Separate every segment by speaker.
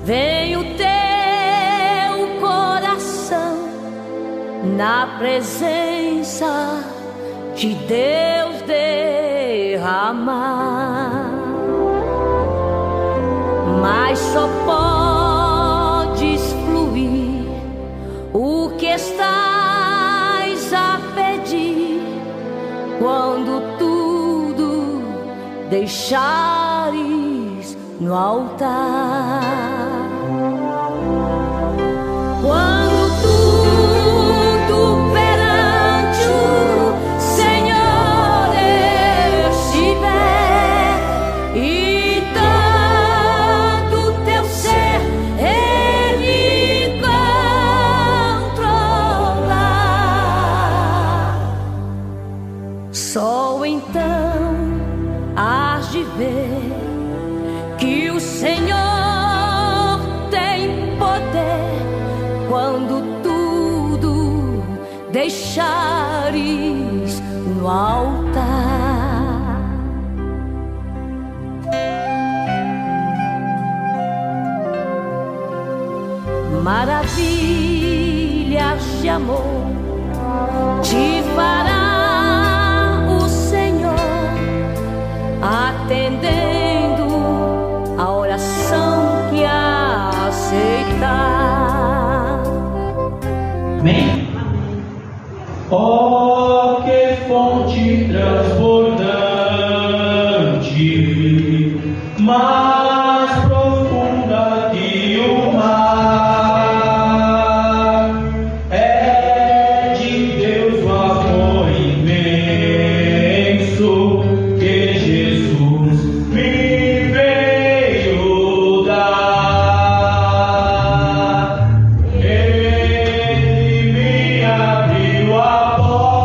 Speaker 1: vem o teu coração na presença de Deus derramar, mas só podes fluir o que estás a pedir quando tudo deixares no altar. Quando tudo perante o Senhor estiver e todo teu ser Ele controlar, só então hás de ver que o Senhor tem poder quando tudo deixares no altar. Maravilhas de amor te fará o Senhor, atendendo a oração que aceitar.
Speaker 2: Amém? Oh, que fonte transbordante, mais profunda que o mar, é de Deus o amor imenso que Jesus me veio dar. Ele me abriu a porta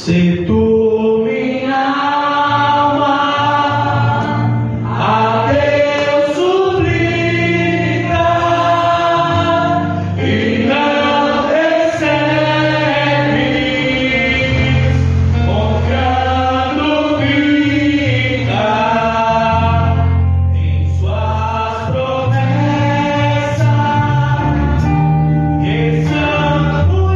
Speaker 2: Se tu, minha alma, a Deus suplica e não recebes, confiando fica em suas promessas, que são muito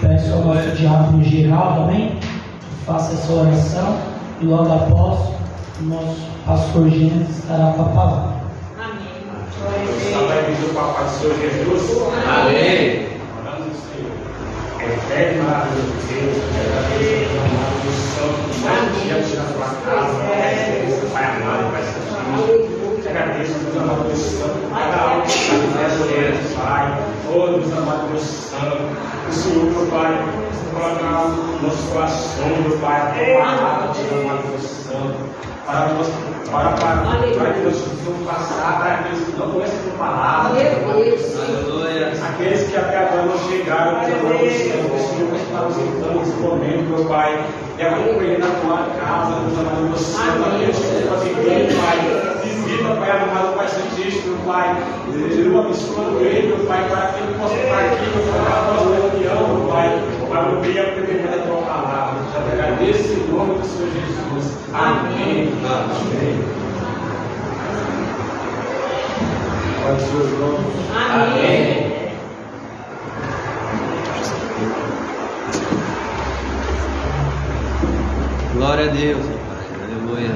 Speaker 2: Peço ao nosso diácono Geraldo, amém? Faça essa oração e logo após o nosso pastor Gênesis estará com a palavra.
Speaker 3: Amém. Vai pedir o Papai do Senhor Jesus. Amém. Oramos, Senhor. Eterno maravilhoso Deus, verdadeiro amado do Santo, mais diante da tua casa, Pai amado, Pai Santíssimo. Te agradeço. agradeço, Deus amado, Deus Santo, por cada alma que está nessa manhã, Pai. Oh, Deus amado, Deus Santo, o Senhor, meu Pai, colocar no nosso coração, meu Pai, a palavra, Deus amado, Deus Santo, para que nós possamos passar para aqueles que não conhecem a palavra, aqueles que até agora não chegaram, Deus amado, Deus Santo, o Senhor está nos entrando nesse momento, meu Pai, e acompanhando a tua casa, Deus amado, Deus Santo, aqueles que estão fazendo, Pai. Visita, Pai amado, Pai Santíssimo, meu Pai. Eu abençoando ele, meu Pai, para que ele possa estar aqui, meu Pai, para a tua reunião, meu Pai, para ouvir a primeira da tua palavra. Eu te agradeço em nome do Senhor Jesus. Amém. Amém. Pode ser os nomes. Amém.
Speaker 4: Glória a Deus, Pai. Aleluia.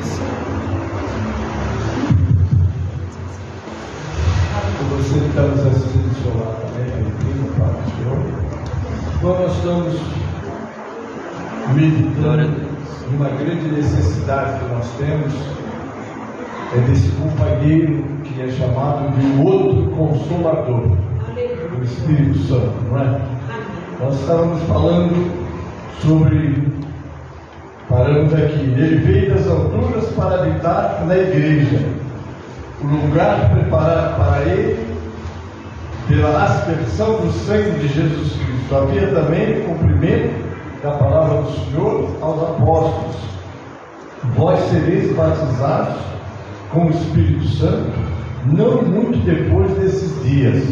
Speaker 5: Você que está nos assistindo do seu lado também, bem-vindo, Pai do Senhor. Então, nós estamos meditando uma grande necessidade que nós temos, é desse companheiro que é chamado de outro Consolador, o Espírito Santo, não é? Nós estávamos falando sobre, paramos aqui, ele veio das alturas para habitar na igreja, o lugar preparado para ele pela aspersão do sangue de Jesus Cristo. Havia também o cumprimento da palavra do Senhor aos apóstolos: vós sereis batizados com o Espírito Santo não muito depois desses dias.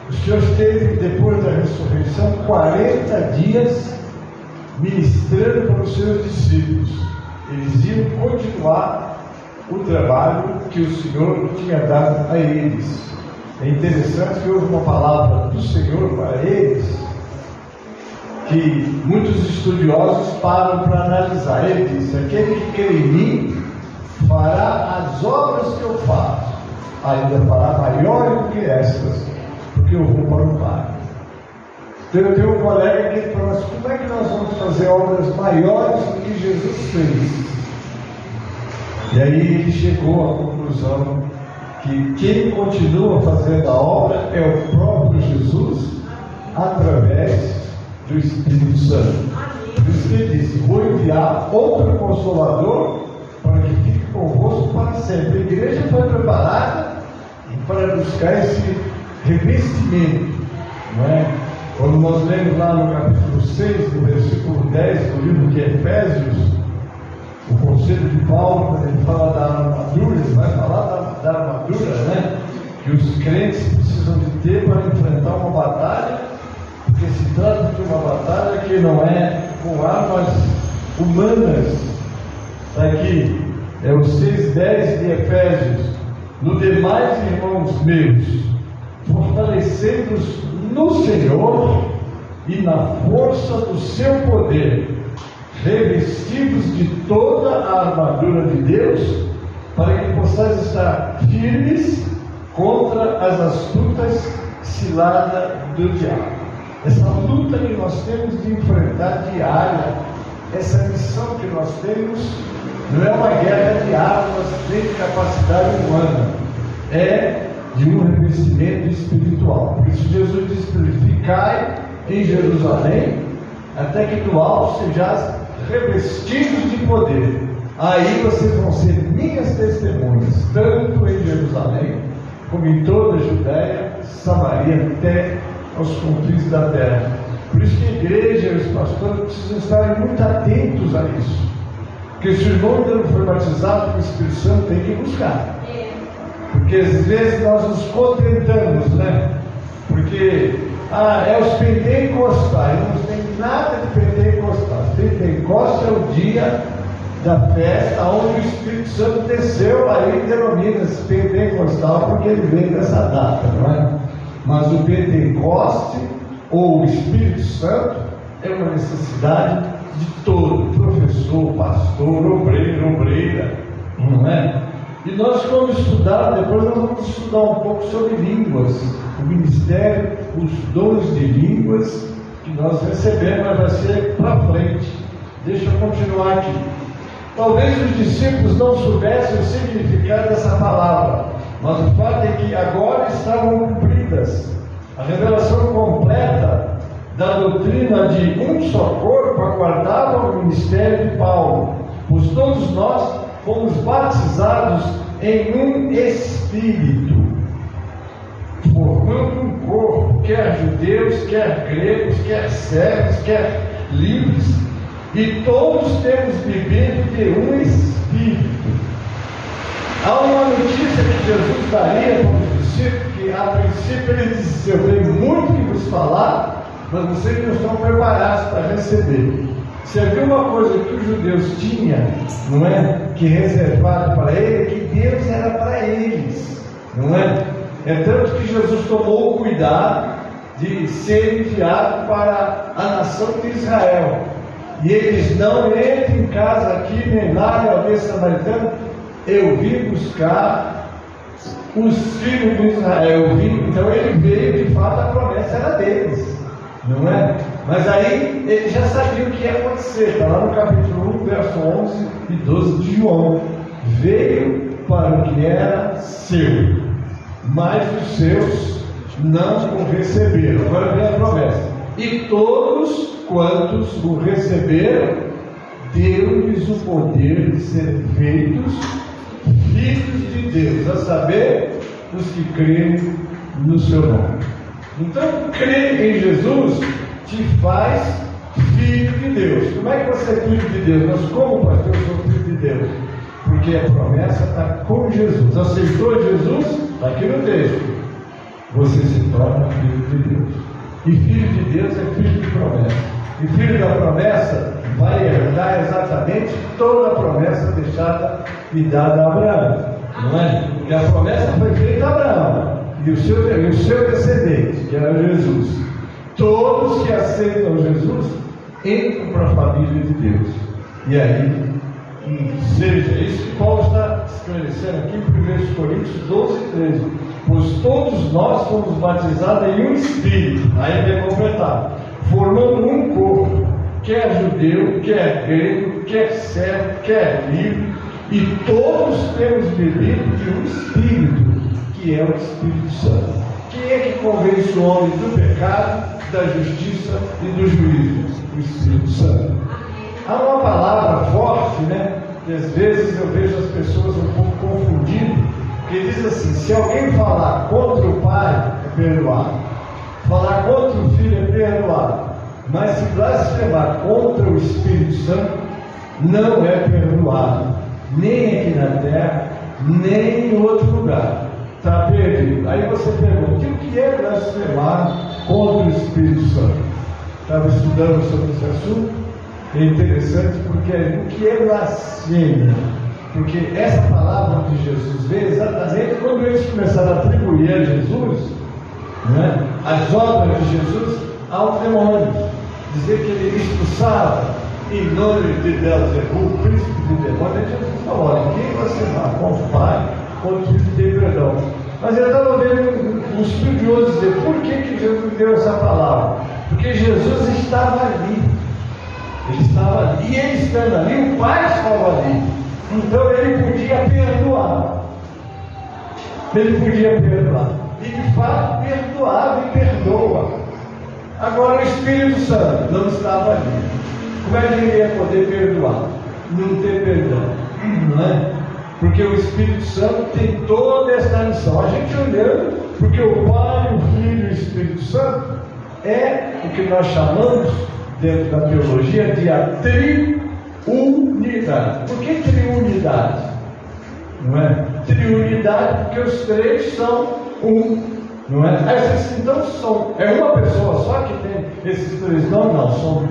Speaker 5: O Senhor esteve, depois da ressurreição, 40 dias ministrando para os seus discípulos. Eles iam continuar o trabalho que o Senhor tinha dado a eles. É interessante que houve uma palavra do Senhor para eles que muitos estudiosos param para analisar. Ele disse: aquele que crê em mim fará as obras que eu faço, ainda fará maiores do que estas, porque eu vou para o Pai. Então eu tenho um colega que falou assim: como é que nós vamos fazer obras maiores do que Jesus fez? E aí ele chegou à conclusão que quem continua fazendo a obra é o próprio Jesus, através do Espírito Santo. Por isso que ele disse: vou enviar outro Consolador para que fique convosco para sempre. A igreja foi preparada para buscar esse revestimento, não é? Quando nós lemos lá no capítulo 6, no versículo 10 do livro de Efésios, o conselho de Paulo, quando ele fala da armadura, ele vai falar da armadura, né? Que os crentes precisam de ter para enfrentar uma batalha, porque se trata de uma batalha que não é com armas humanas. Está aqui, é o 6:10 de Efésios: no demais, irmãos meus, fortalecei-vos no Senhor e na força do seu poder, revestidos de toda a armadura de Deus, para que possais estar firmes contra as astutas ciladas do diabo. Essa luta que nós temos de enfrentar diária, essa missão que nós temos, não é uma guerra de armas nem de capacidade humana, é de um revestimento espiritual. Por isso Jesus disse para ele: ficai em Jerusalém, até que do alto sejais revestidos de poder. Aí vocês vão ser minhas testemunhas, tanto em Jerusalém, como em toda a Judéia, Samaria, até aos confins da terra. Por isso que a igreja e os pastores precisam estar muito atentos a isso. Porque se o irmão ainda não foi batizado com o Espírito Santo, tem que buscar. Porque às vezes nós nos contentamos, né? Porque é os pentecostais, não tem nada de pentecostais. Pentecostes é o dia da festa onde o Espírito Santo desceu, aí denomina-se pentecostal porque ele veio dessa data, não é? Mas o Pentecoste ou o Espírito Santo é uma necessidade de todo professor, pastor, obreiro, obreira, não é? E nós vamos estudar, depois nós vamos estudar um pouco sobre línguas, o ministério, os dons de línguas que nós recebemos, mas vai ser para frente. Deixa eu continuar aqui. Talvez os discípulos não soubessem o significado dessa palavra, Mas o fato é que agora estavam cumpridas a revelação completa da doutrina de um só corpo aguardava o ministério de Paulo, pois todos nós fomos batizados em um Espírito, formando um corpo, quer judeus, quer gregos, quer servos, quer livres, e todos temos bebido de um Espírito. Há uma notícia que Jesus daria para os discípulos, que a princípio ele disse: eu tenho muito que vos falar, mas vocês não estão preparados para receber. Se havia uma coisa que os judeus tinham, não é? Que reservado para ele, que Deus era para eles, não é? É tanto que Jesus tomou o cuidado de ser enviado para a nação de Israel. E eles não entram em casa aqui, nem lá, nem alguém samaritano. Eu vim buscar os filhos de Israel. Então ele veio, de fato, a promessa era deles, não é? Mas aí ele já sabia o que ia acontecer. Está lá no capítulo 1, verso 11 e 12 de João. Veio para o que era seu, mas os seus não o receberam. Agora vem a promessa: e todos quantos o receberam, deu-lhes o poder de ser feitos filhos de Deus, a saber, os que creem no seu nome. Então, crer em Jesus te faz filho de Deus. Como é que você é filho de Deus? Mas como, pastor, eu sou filho de Deus? Porque a promessa está com Jesus. Aceitou Jesus? Está aqui no texto. Você se torna filho de Deus. E filho de Deus é filho de promessa. E filho da promessa vai herdar exatamente toda a promessa deixada e dada a Abraão. Não é? Porque a promessa foi feita a Abraão e o seu descendente, que era Jesus. Todos que aceitam Jesus entram para a família de Deus. E aí, seja isso que Paulo está esclarecendo aqui em 1 Coríntios 12, 13. Pois todos nós fomos batizados em um Espírito, aí vai completar, formando um corpo, quer judeu, quer grego, quer servo, quer livre, e todos temos bebido de um Espírito, que é o Espírito Santo. Quem é que convence o homem do pecado, da justiça e do juízo? O Espírito Santo. Há uma palavra forte, né? Que às vezes eu vejo as pessoas um pouco confundidas, que diz assim: se alguém falar contra o Pai, é perdoado. Falar contra o Filho é perdoado. Mas se blasfemar contra o Espírito Santo, não é perdoado. Nem aqui na terra, nem em outro lugar. Está perdido. Aí você pergunta: o que é blasfemar contra o Espírito Santo? Estava estudando sobre esse assunto. É interessante porque o que é blasfêmia? Porque essa palavra de Jesus veio exatamente quando eles começaram a atribuir a Jesus, né, as obras de Jesus aos demônios. Dizer que ele expulsava em nome de Beelzebul, o príncipe de demônios. Jesus falou: olha, quem você vai com o Pai, contra o Filho tem perdão. Mas eu estava vendo um estudioso dizer: por que Jesus deu essa palavra? Porque Jesus estava ali. Ele estava ali, e ele estando ali, o Pai estava ali. Então ele podia perdoar. Ele podia perdoar. E de fato perdoava e perdoa. Agora o Espírito Santo não estava ali. Como é que ele ia poder perdoar? Não ter perdão, não é? Porque o Espírito Santo tem toda essa missão. A gente olhando, porque o Pai, o Filho e o Espírito Santo é o que nós chamamos, dentro da teologia, de a triunidade. Por que triunidade? Não é? Triunidade porque os três são um, não é? Então é uma pessoa só que tem esses três nomes? Não, são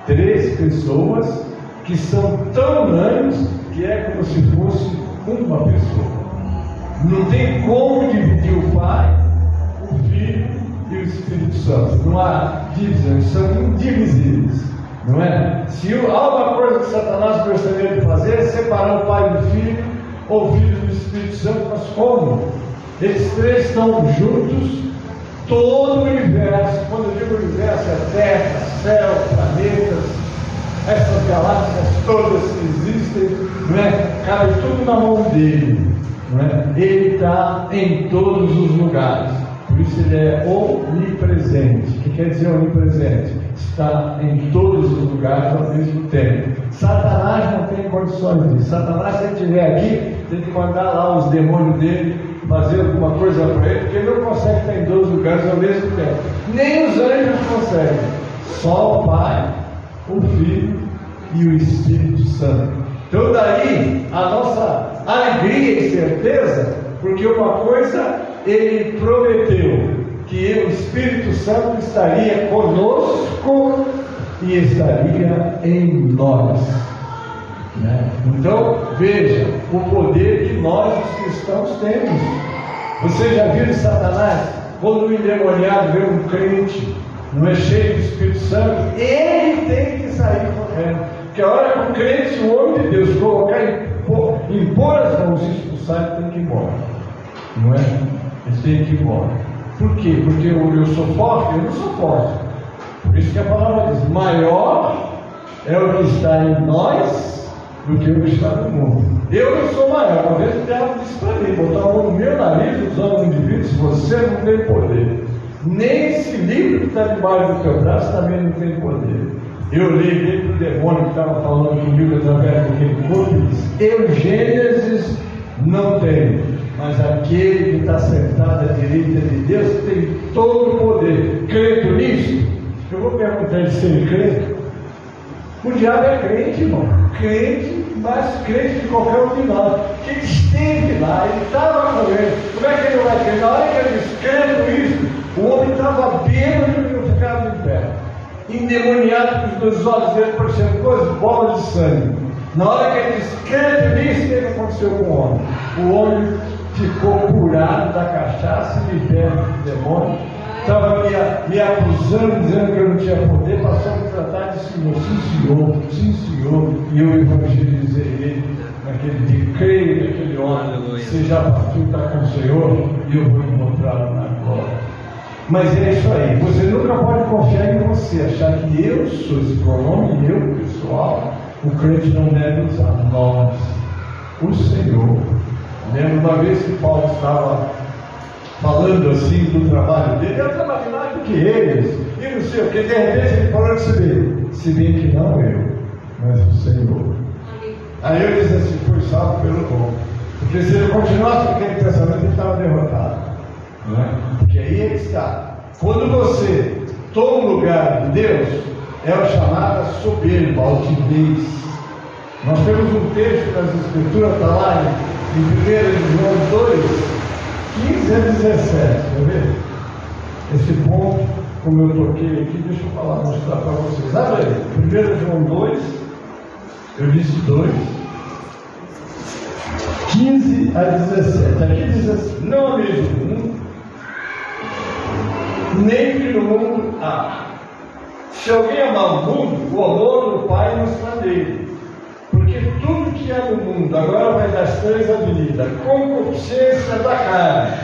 Speaker 5: três pessoas que são tão unânimes que é como se fosse uma pessoa. Não tem como dividir o Pai, o Filho e o Espírito Santo. Não há divisão, são indivisíveis, não é? Se há uma coisa que Satanás gostaria de fazer, é separar o Pai do Filho, ou o Filho do Espírito Santo. Mas como? Eles três estão juntos, todo o universo. Quando eu digo universo, é terra, céu, planetas, essas galáxias todas que existem, não é? Cabe tudo na mão dele, não é? Ele está em todos os lugares, por isso ele é onipresente. O que quer dizer onipresente? Está em todos os lugares ao mesmo tempo. Satanás não tem condições disso. Satanás, se ele estiver aqui, tem que mandar lá os demônios dele fazer alguma coisa para ele, porque ele não consegue estar em dois lugares ao mesmo tempo. Nem os anjos conseguem. Só o Pai, o Filho e o Espírito Santo. Então daí a nossa alegria e certeza, porque uma coisa ele prometeu, que o Espírito Santo estaria conosco e estaria em nós, né? Então veja o poder que nós os cristãos temos. Você já viu Satanás, quando o endemoniado vê um crente não é cheio do Espírito Santo, ele tem que sair correndo, porque a hora que o crente, o homem de Deus, colocar impor as mãos e expulsar, ele tem que ir embora, não é? Ele tem que ir embora. Por quê? Porque eu sou forte? Eu não sou forte. Por isso que a palavra diz: maior é o que está em nós do que o que está no mundo. Eu não sou maior. Uma vez o diabo disse para mim, botar a mão no meu nariz, usando um indivíduo, você não tem poder. Nem esse livro que está debaixo do teu braço também não tem poder. Eu liguei para o demônio que estava falando comigo através daquele corpo e disse: eu, Gênesis, não tenho, mas aquele que está sentado à direita de Deus tem todo o poder. Crendo nisso? Eu vou perguntar ele se ele crê. O diabo é crente, irmão. Crente, mas crente de qualquer um de nós. Que ele esteve lá, ele estava com ele. Como é que ele vai crer? Na hora que ele diz: crendo isso, o homem estava bêbado e não ficava de pé, endemoniado, com os dois olhos dele parecendo coisas, bolas de sangue. Na hora que ele diz: crendo nisso, o que aconteceu com o homem? O homem ficou curado da cachaça, liberto do demônio, estava me acusando, dizendo que eu não tinha poder, passou a me tratar de Senhor. Sim Senhor, e eu evangelizei ele naquele dia. Creio que aquele homem, você já partiu, está com o Senhor, e eu vou encontrá-lo na glória. Mas é isso aí, você nunca pode confiar em você, achar que eu sou esse pronome, eu pessoal. O crente não deve usar nós, o Senhor. Lembro uma vez que Paulo estava falando assim do trabalho dele: eu trabalho mais do que eles, e não sei o que. De repente ele falou de se bem que não eu, mas o Senhor. Aí eu disse assim: foi salvo pelo nome. Porque se ele continuasse com aquele pensamento, ele estava derrotado, não é? Porque aí ele está. Quando você toma o lugar de Deus, é a chamada soberba, altivez. Nós temos um texto das Escrituras, está lá em 1 João 2, 15 a 17, quer ver? Esse ponto, como eu toquei aqui, deixa eu mostrar para vocês. Abre aí, 1 João 2, eu disse 2, 15 a 17. Aqui diz assim: não há mesmo mundo, nem que no mundo há. Se alguém amar o mundo, o amor do Pai não está nele. Porque tudo que há no mundo, agora vai das três avenidas: a concupiscência da carne,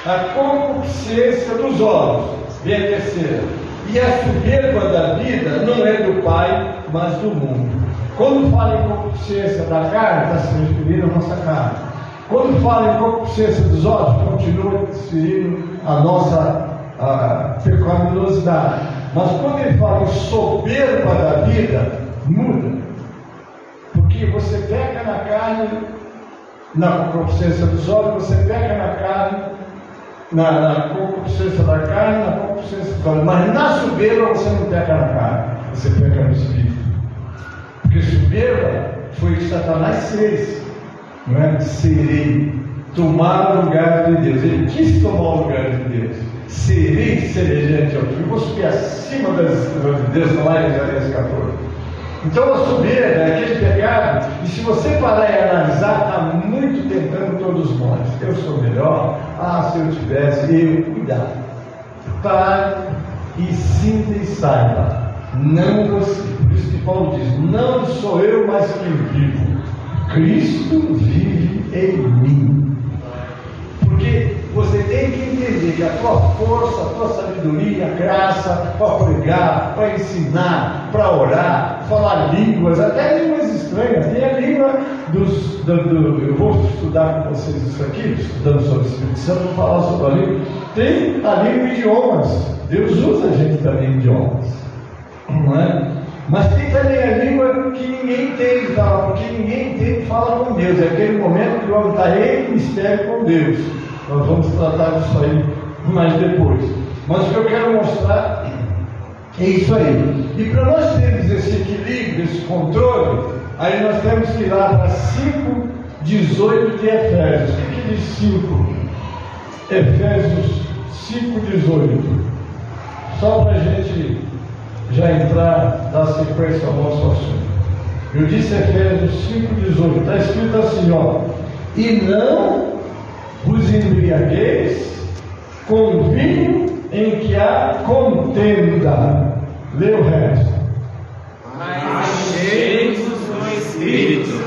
Speaker 5: a concupiscência dos olhos, vem a terceira, e a soberba da vida não é do Pai, mas do mundo. Quando fala em concupiscência da carne, está se referindo à nossa carne. Quando fala em concupiscência dos olhos, continua se referindo à nossa pecaminosidade. Mas quando ele fala em soberba da vida, muda. Porque você peca na carne, na concupiscência dos olhos, você peca na carne, na concupiscência da carne, na concupiscência dos olhos. Mas na soberba você não peca na carne, você peca no espírito. Porque soberba foi o que Satanás fez, não é? Serei, tomar o lugar de Deus. Ele quis tomar o lugar de Deus. Serei semelhante ao Filho. Eu vou subir acima das estrelas de Deus, lá em Isaías 14. Então a soberba é aquele pecado, e se você parar e analisar, está muito tentando todos nós. Eu sou melhor, se eu tivesse, cuidado. Pare e sinta e saiba, não você. Por isso que Paulo diz: não sou eu, mas quem vivo. Cristo vive em mim. Porque você tem que entender que a tua força, a tua sabedoria, a graça para pregar, para ensinar, para orar, falar línguas, até línguas estranhas. Tem a língua eu vou estudar com vocês isso aqui, estudando sobre o Espírito Santo, vou falar sobre a língua. Tem a língua de idiomas. Deus usa a gente também em idiomas, não é? Mas tem também a língua que ninguém entende, porque ninguém entende fala com Deus. É aquele momento que o homem está em mistério com Deus. Nós vamos tratar disso aí mais depois. Mas o que eu quero mostrar é isso aí. E para nós termos esse equilíbrio, esse controle, aí nós temos que ir lá para 5:18 de Efésios. O que diz 5? Efésios 5:18. Só para a gente já entrar, dar sequência ao nosso assunto. Eu disse Efésios 5:18. Está escrito assim, ó: e não vos embriagueis com vinho em que há contenda. Lê o resto.
Speaker 3: Mas cheios do Espírito.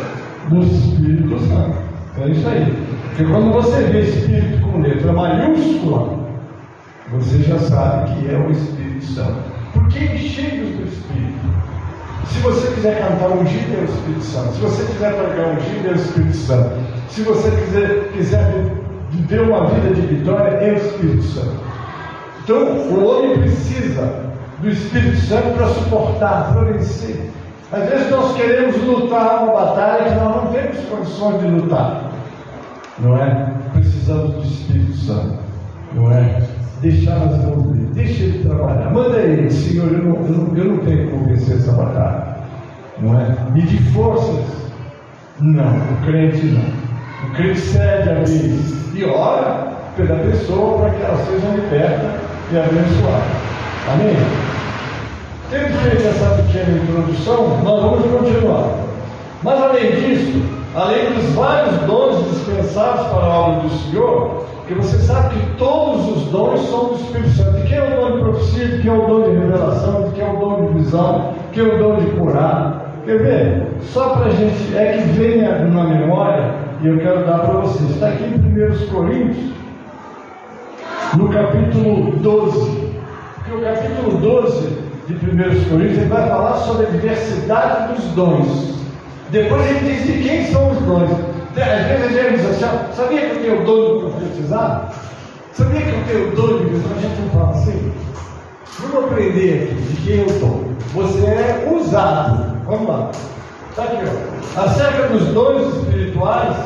Speaker 5: Do Espírito Santo. É isso aí. Porque quando você vê Espírito com letra maiúscula, você já sabe que é o Espírito Santo. Porque cheios do Espírito. Se você quiser cantar ungido, é o Espírito Santo. Se você quiser pregar ungido, é o Espírito Santo. Se você quiser viver uma vida de vitória, é o Espírito Santo. Então, o homem precisa do Espírito Santo para suportar, para vencer. Às vezes nós queremos lutar uma batalha que nós não temos condições de lutar, não é? Precisamos do Espírito Santo, não é? Deixar nas mãos dele, deixa ele trabalhar, manda ele, Senhor, eu não tenho como vencer essa batalha, não é? E de forças, não, o crente não. O crente cede a vez e ora pela pessoa para que ela seja liberta e abençoada. Amém? Tendo feito essa pequena introdução, nós vamos continuar. Mas além disso, além dos vários dons dispensados para a obra do Senhor, que você sabe que todos os dons são do Espírito Santo. De quem é o dom de profecia, de quem é o dom de revelação, de quem é o dom de visão, de quem é o dom de curar. Quer ver? Só para a gente, é que venha na memória, e eu quero dar para vocês. Está aqui em 1 Coríntios, no capítulo 12. Porque o capítulo 12 de 1 Coríntios, ele vai falar sobre a diversidade dos dons. Depois ele diz de quem são os dons. Às vezes ele diz assim: sabia que eu tenho o dom de profetizar? Sabia que eu tenho o dom de visão? A gente não fala assim. Vamos aprender aqui de quem eu estou. Você é usado. Vamos lá. Está aqui, ó. Acerca dos dons espirituais,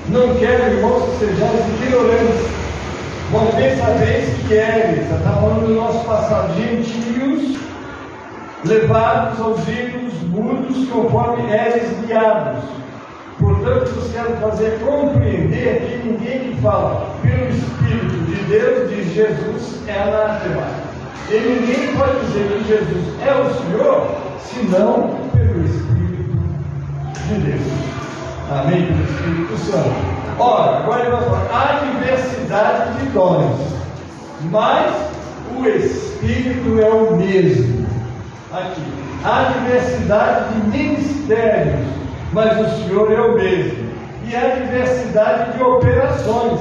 Speaker 5: não quero, irmãos, que sejais ignorantes. Bom, bem sabeis que eres. Está falando do nosso passado. Gentios, levados aos ídolos mudos, conforme eres guiados. Portanto, vos quero fazer compreender que ninguém que fala pelo Espírito de Deus, de Jesus, é anátema. E ninguém pode dizer que Jesus é o Senhor, senão pelo Espírito de Deus. Amém? Pelo Espírito Santo. Ora, agora ele vai falar: há diversidade de dons, mas o Espírito é o mesmo. Aqui, há diversidade de ministérios, mas o Senhor é o mesmo. E há diversidade de operações,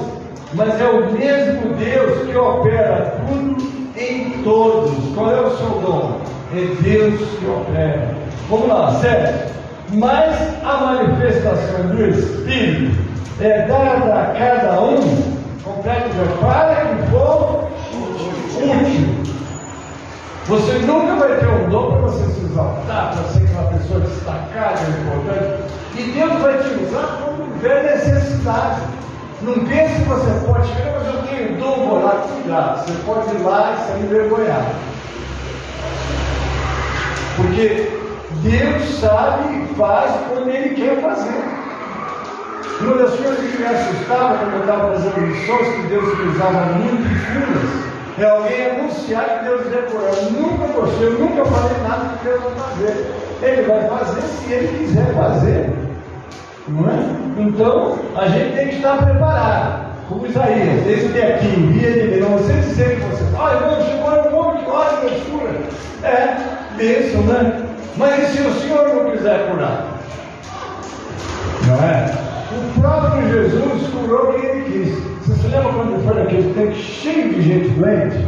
Speaker 5: mas é o mesmo Deus que opera tudo em todos. Qual é o seu dom? É Deus que opera. Vamos lá, sério. Mas a manifestação do Espírito é dada a cada um, completo, para que for útil. Você nunca vai ter um dom para você se exaltar, para ser uma pessoa destacada, importante. E Deus vai te usar quando houver necessidade. Não pense que você pode chegar, mas eu tenho dom, vou lá cuidar. Você pode ir lá e sair envergonhado. Porque Deus sabe e faz quando Ele quer fazer. Uma das coisas que me assustava quando eu estava fazendo missões, que Deus me usava muito em fulas, é alguém anunciar que Deus ia curar. Eu nunca gostei, eu nunca falei nada que Deus vai fazer. Ele vai fazer se Ele quiser fazer. Não é? Então, a gente tem que estar preparado. Como Isaías, esse aqui, envia de mim. Não você dizer que você fala: irmão, chegou um homem que ora e Deus cura. É, bênção, né? Mas e se o Senhor não quiser curar? Não é? O próprio Jesus curou quem Ele quis. Você se lembra quando ele foi naquele tempo cheio de gente doente?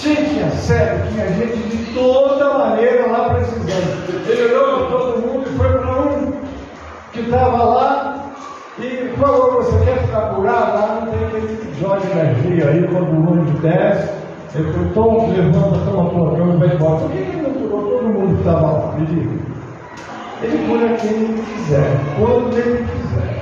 Speaker 5: Sim, tinha cego, tinha gente de toda maneira lá precisando. Ele olhou para todo mundo e foi para um que estava lá e falou: você quer ficar curado? Lá não tem aquele jogo de energia aí, quando o ônibus desce. Ele falou: Tom, levanta, toma tua cama e vai embora. Por que ele não curou todo mundo que estava lá? Me diga. Ele cura quem ele quiser, quando ele quiser.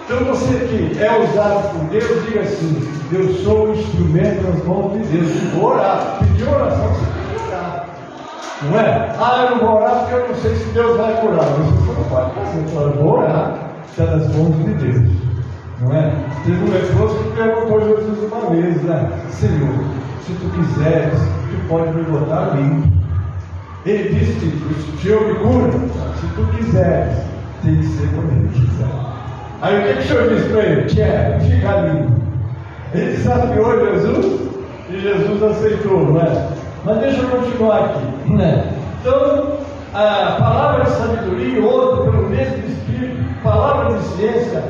Speaker 5: Então você que é usado por Deus, diga assim: eu sou um instrumento nas mãos de Deus. Eu vou orar. Pedir oração, você tem que orar. Não é? Eu não vou orar porque eu não sei se Deus vai curar. Mas você não pode fazer. Eu vou orar, está nas mãos de Deus. Não é? Teve um leproso que perguntou a Jesus uma vez, né? Senhor, se tu quiseres, tu pode me botar limpo. Ele disse: se eu me cura, se tu quiseres, tem que ser como ele quiser. Aí o que o Senhor disse para ele? Quer ficar limpo. Ele desafiou Jesus e Jesus aceitou, não é? Mas deixa eu continuar aqui, né? Então, a palavra de sabedoria e outra pelo mesmo Espírito, palavra de ciência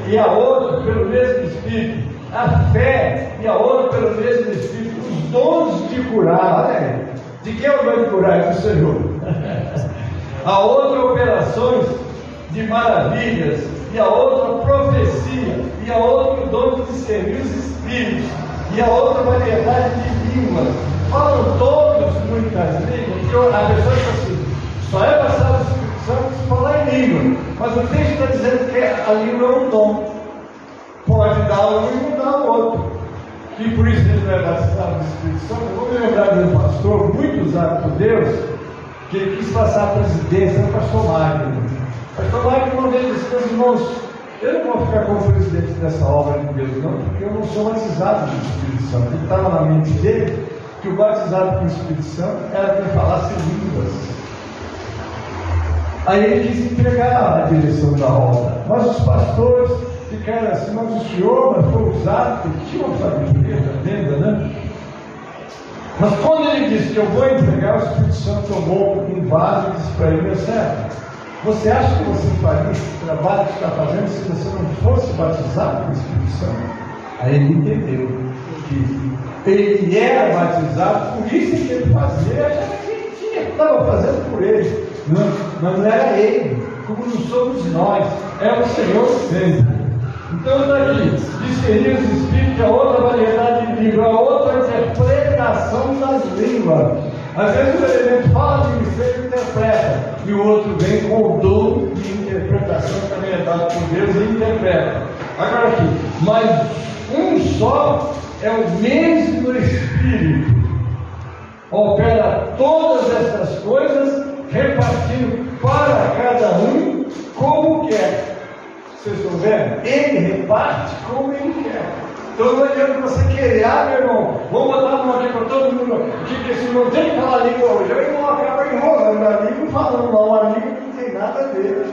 Speaker 5: e a outra pelo mesmo Espírito, a fé e a outra pelo mesmo Espírito, os dons de curar, olha aí. De quem é o dom de curar? É do Senhor. A outra operações de maravilhas, e a outra profecia, e a outra dom de discernir os espíritos, e a outra variedade de línguas. Falam todos muitas línguas, porque a pessoa diz assim: só é passado o Espírito Santo se falar em língua. Mas o texto está dizendo que a língua é um dom. Pode dar um e não dar o outro. E por isso ele não é batizado do Espírito Santo. Eu vou me lembrar de um pastor muito usado por Deus, que ele quis passar a presidência, era o pastor Magno. O pastor Magno uma vez disse: meus irmãos, eu não vou ficar como presidente dessa obra de Deus, não, porque eu não sou batizado do Espírito Santo. Ele estava na mente dele que o batizado com o Espírito Santo era quem falasse línguas. Aí ele quis entregar a direção da obra, mas os pastores ficaram assim: mas o senhor foi usado, porque tinha uma sabedoria tremenda, né? Mas quando ele disse que eu vou entregar, o Espírito Santo tomou um vaso e disse para ele: meu servo, você acha que você faria esse trabalho que está fazendo se você não fosse batizado com o Espírito Santo? Aí ele entendeu que ele era batizado, por isso que ele fazia, ele achava que ele tinha, estava fazendo por ele, mas não era ele, como não somos nós, é o Senhor sempre. Então está aqui: discernir os espíritos, a outra variedade de língua, a outra interpretação das línguas. Às vezes o elemento fala de mistério e interpreta, e o outro vem com o dom de interpretação que também é dado por Deus e interpreta. Agora aqui, mas um só é o mesmo Espírito, opera todas essas coisas, repartindo para cada um como quer. Vocês estão vendo? Ele reparte como ele quer. Então não adianta você querer: meu irmão, vamos botar uma aqui para todo mundo, que esse irmão tem que falar língua hoje. O irmão acaba enrolando a língua, falando mal a língua, não tem nada a ver.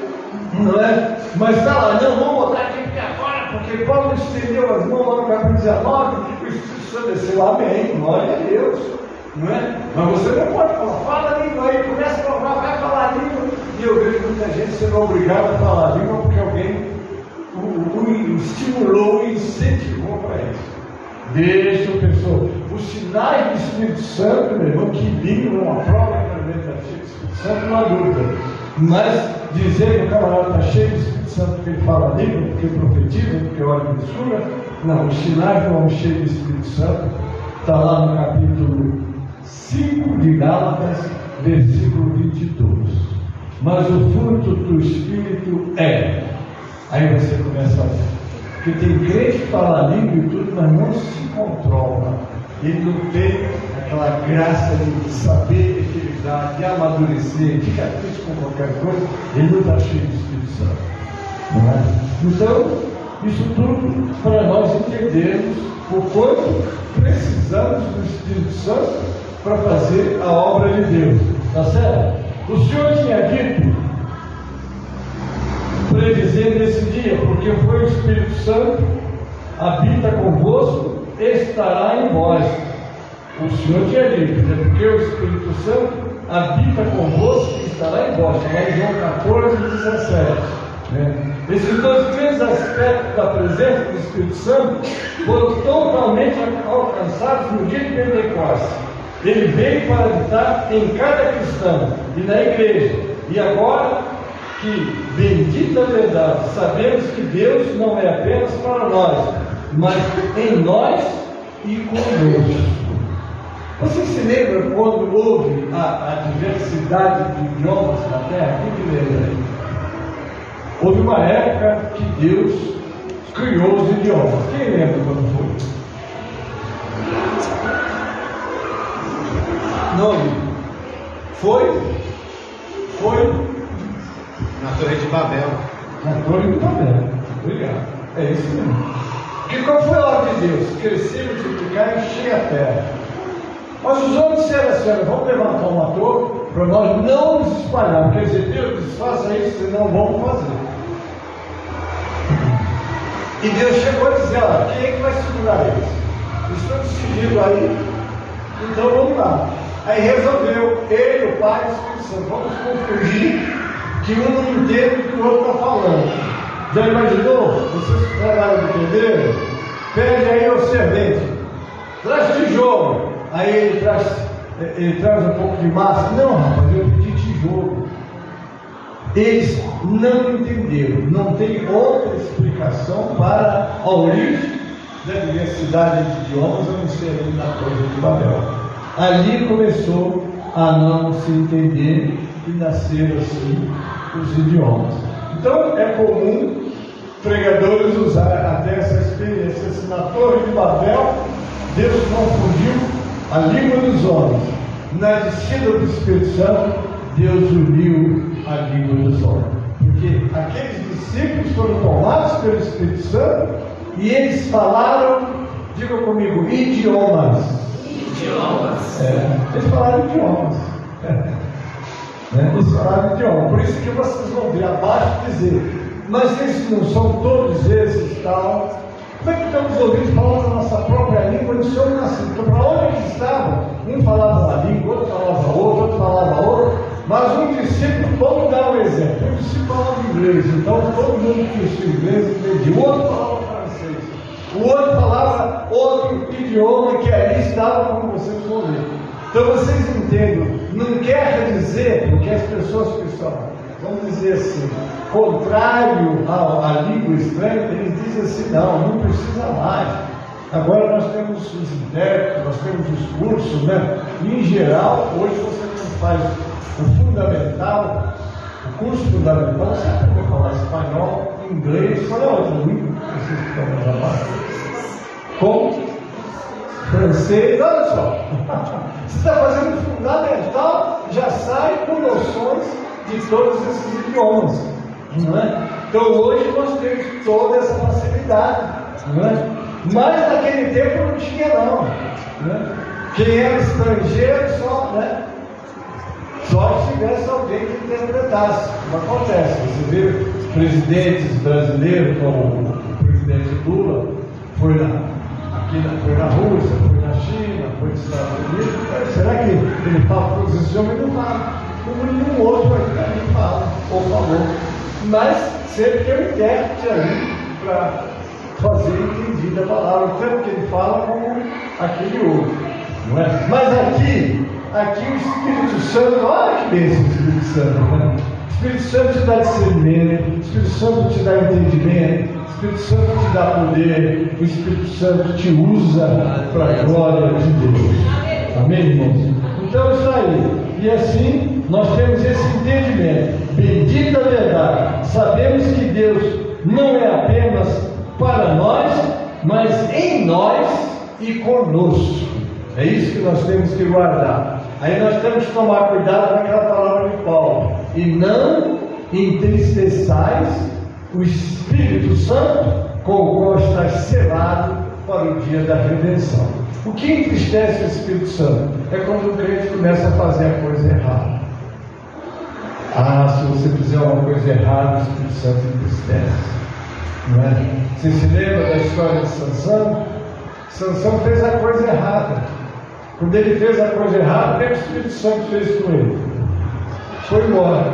Speaker 5: Não é? Mas está lá: não, vamos botar aqui agora, porque Paulo estendeu as mãos lá no capítulo 19, o Espírito Santo desceu. Amém, glória a Deus. Não é? Mas você não pode falar: fala a língua aí, começa a provar, vai falar a língua. E eu vejo muita gente sendo obrigada a falar a língua porque alguém o estimulou e incentivou para isso. Deixa a pessoa. Os sinais do Espírito Santo, meu irmão, que língua é uma prova que está cheio do Espírito Santo, não há dúvida. Mas dizer que o camarada está cheio do Espírito Santo porque ele fala a língua, porque profetiza, porque olha a mistura, não. Os sinais do homem cheio do Espírito Santo está lá no capítulo 5 de Gálatas, versículo 22. Mas o fruto do Espírito é. Aí você começa a ver. Porque tem crente que fala a língua e tudo, mas não se controla. Ele não tem aquela graça de saber utilizar, de amadurecer, fica triste com qualquer coisa. Ele não está cheio do Espírito Santo. Não é? Então, isso tudo para nós entendermos o quanto precisamos do Espírito Santo para fazer a obra de Deus. Está certo? O Senhor tinha dito, predizendo esse dia, porque foi o Espírito Santo, habita convosco, estará em vós. O Senhor tinha dito, né? Porque o Espírito Santo habita convosco e estará em vós. Está lá em João 14, 17. Né? Esses dois grandes aspectos da presença do Espírito Santo foram totalmente alcançados no dia de Pentecostes. Ele veio para habitar em cada cristão e na igreja. E agora que, bendita verdade, sabemos que Deus não é apenas para nós, mas em nós e conosco. Você se lembra quando houve a diversidade de idiomas na Terra? Quem lembra? Houve uma época que Deus criou os idiomas. Quem lembra quando foi? Nome? Foi?
Speaker 6: Na Torre de Babel.
Speaker 5: Na Torre de Babel. Obrigado. É isso mesmo. Porque qual foi a ordem de Deus? Crescer, multiplicar e encher a terra. Mas os homens disseram assim: vamos levantar uma torre para nós não nos espalhar. Quer dizer, Deus diz: faça isso, senão vamos fazer. E Deus chegou a dizer: quem é que vai segurar eles? Eles estão decidindo aí, então vamos lá. Aí resolveu, ele, o Pai e o Espírito Santo: vamos confundir, que um não entende o que o outro está falando. Já imaginou? Vocês trabalham de pedreiro? Pede aí ao servente: traz tijolo. Aí ele traz um pouco de massa. Não, rapaz, eu pedi tijolo. Eles não entenderam. Não tem outra explicação para a origem da diversidade de idiomas, a não ser ali na Torre de Babel. Ali começou a não se entender e nasceram assim os idiomas. Então é comum pregadores usarem até essa experiência. Assim, na Torre de Babel, Deus confundiu a língua dos homens. Na descida do Espírito Santo, Deus uniu a língua dos homens. Porque aqueles discípulos foram tomados pelo Espírito Santo e eles falaram, diga comigo, idiomas. Eles falaram idiomas. Eles falaram idiomas. Por isso que vocês vão ver abaixo dizer: mas esses não são todos esses tal. Como é que estamos ouvindo falando a nossa própria língua no seu nascimento? Então, para onde eles estavam? Um falava uma língua, outro falava outra, outro falava outra. Mas um discípulo, vamos dar um exemplo. Um discípulo falava inglês, então todo mundo que estuda inglês entendia. O outro falava francês. O outro falava outro idioma que ali estava, como vocês vão ver. Então vocês entendem, não quer dizer, porque as pessoas que são, vamos dizer assim, contrário à língua estranha, eles dizem assim: não precisa mais. Agora nós temos os intérpretes, nós temos os cursos, né? E, em geral, hoje você não faz o fundamental, o curso fundamental, você aprende a falar espanhol, inglês, qual é a outra língua que vocês estão trabalhando? Com francês, olha só. Você está fazendo o fundamental, já sai com noções de todos esses idiomas, não é? Então hoje nós temos toda essa facilidade, não é? Mas naquele tempo não tinha não, né? Quem era estrangeiro só se tivesse alguém que interpretasse. Não acontece. Você vê presidentes brasileiros, como o presidente Lula, foi na Rússia, foi na China, foi nos Estados Unidos. Será que ele fala todos esses idiomas? Ele não fala. Como nenhum outro aqui fala, ou falou. Mas sempre tem um intérprete ali para fazer entendida a palavra, tanto que ele fala como aquele outro. Não é? Mas aqui o Espírito Santo, olha que bênção o Espírito Santo, né? O Espírito Santo te dá discernimento, o Espírito Santo te dá entendimento, o Espírito Santo te dá poder, o Espírito Santo te usa para a glória de Deus. Amém, irmãos? Então isso aí. E assim nós temos esse entendimento. Bendita a verdade. Sabemos que Deus não é apenas para nós, mas em nós e conosco. É isso que nós temos que guardar. Aí nós temos que tomar cuidado com aquela palavra de Paulo: e não entristeçais o Espírito Santo, com o qual está selado para o dia da redenção. O que entristece o Espírito Santo é quando o crente começa a fazer a coisa errada. Se você fizer uma coisa errada, o Espírito Santo entristece, não é? Você se lembra da história de Sansão? Sansão fez a coisa errada. Quando ele fez a coisa errada, o que o Espírito Santo fez com ele? Foi embora.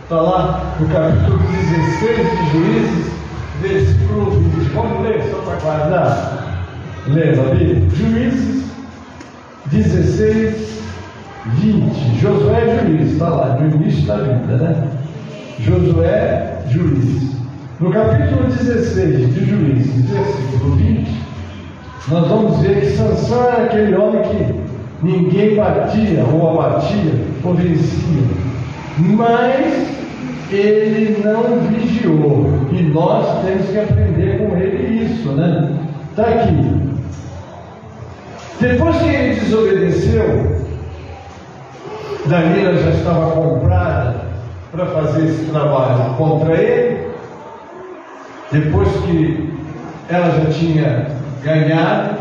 Speaker 5: Está lá no capítulo 16 de Juízes, versículo 20. Vamos ler só para guardar? Lê a Bíblia. Juízes 16, 20. Josué é juiz, está lá, no início da Bíblia, né? Josué, juiz. No capítulo 16 de Juízes, versículo 20, nós vamos ver que Sansão era aquele homem que ninguém batia, ou abatia, ou vencia. Mas ele não vigiou. E nós temos que aprender com ele isso, né? Está aqui. Depois que ele desobedeceu, Dalila já estava comprada para fazer esse trabalho contra ele. Depois que ela já tinha ganhado,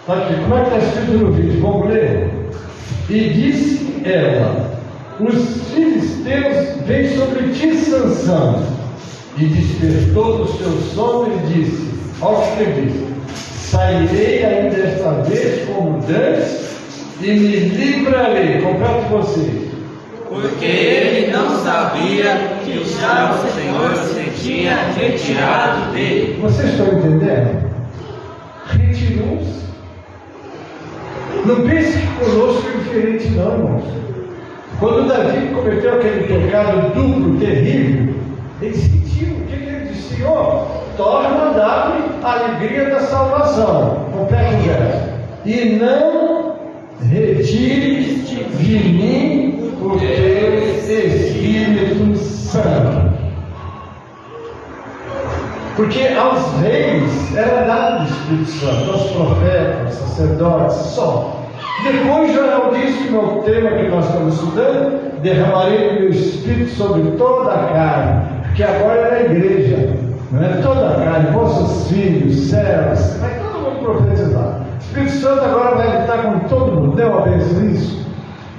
Speaker 5: está aqui, como é que está escrito no vídeo? Vamos ler? E disse ela: os filisteus vêm sobre ti, Sansão. E despertou do seu sono e disse: olha o que ele disse: sairei ainda desta vez como dantes e me livrarei. Complete vocês.
Speaker 7: Porque ele não sabia que já o Senhor se tinha retirado dele.
Speaker 5: Vocês estão entendendo? Retirou-se. Não pense que conosco é diferente, não, irmãos. Quando Davi cometeu aquele pecado duplo, terrível, ele sentiu. O que ele disse? Senhor, torna a dar-me a alegria da salvação. Complete o verso. E não retires de mim o teu Espírito Santo. Porque aos reis era dado o Espírito Santo, aos profetas, aos sacerdotes, só. Depois Joel disse, no tema que nós estamos estudando: derramarei o meu Espírito sobre toda a carne, porque agora é a igreja, não é toda a carne, vossos filhos, servos, vai todo mundo profetizar. O Espírito Santo agora vai habitar com todo mundo. Deu uma vez isso?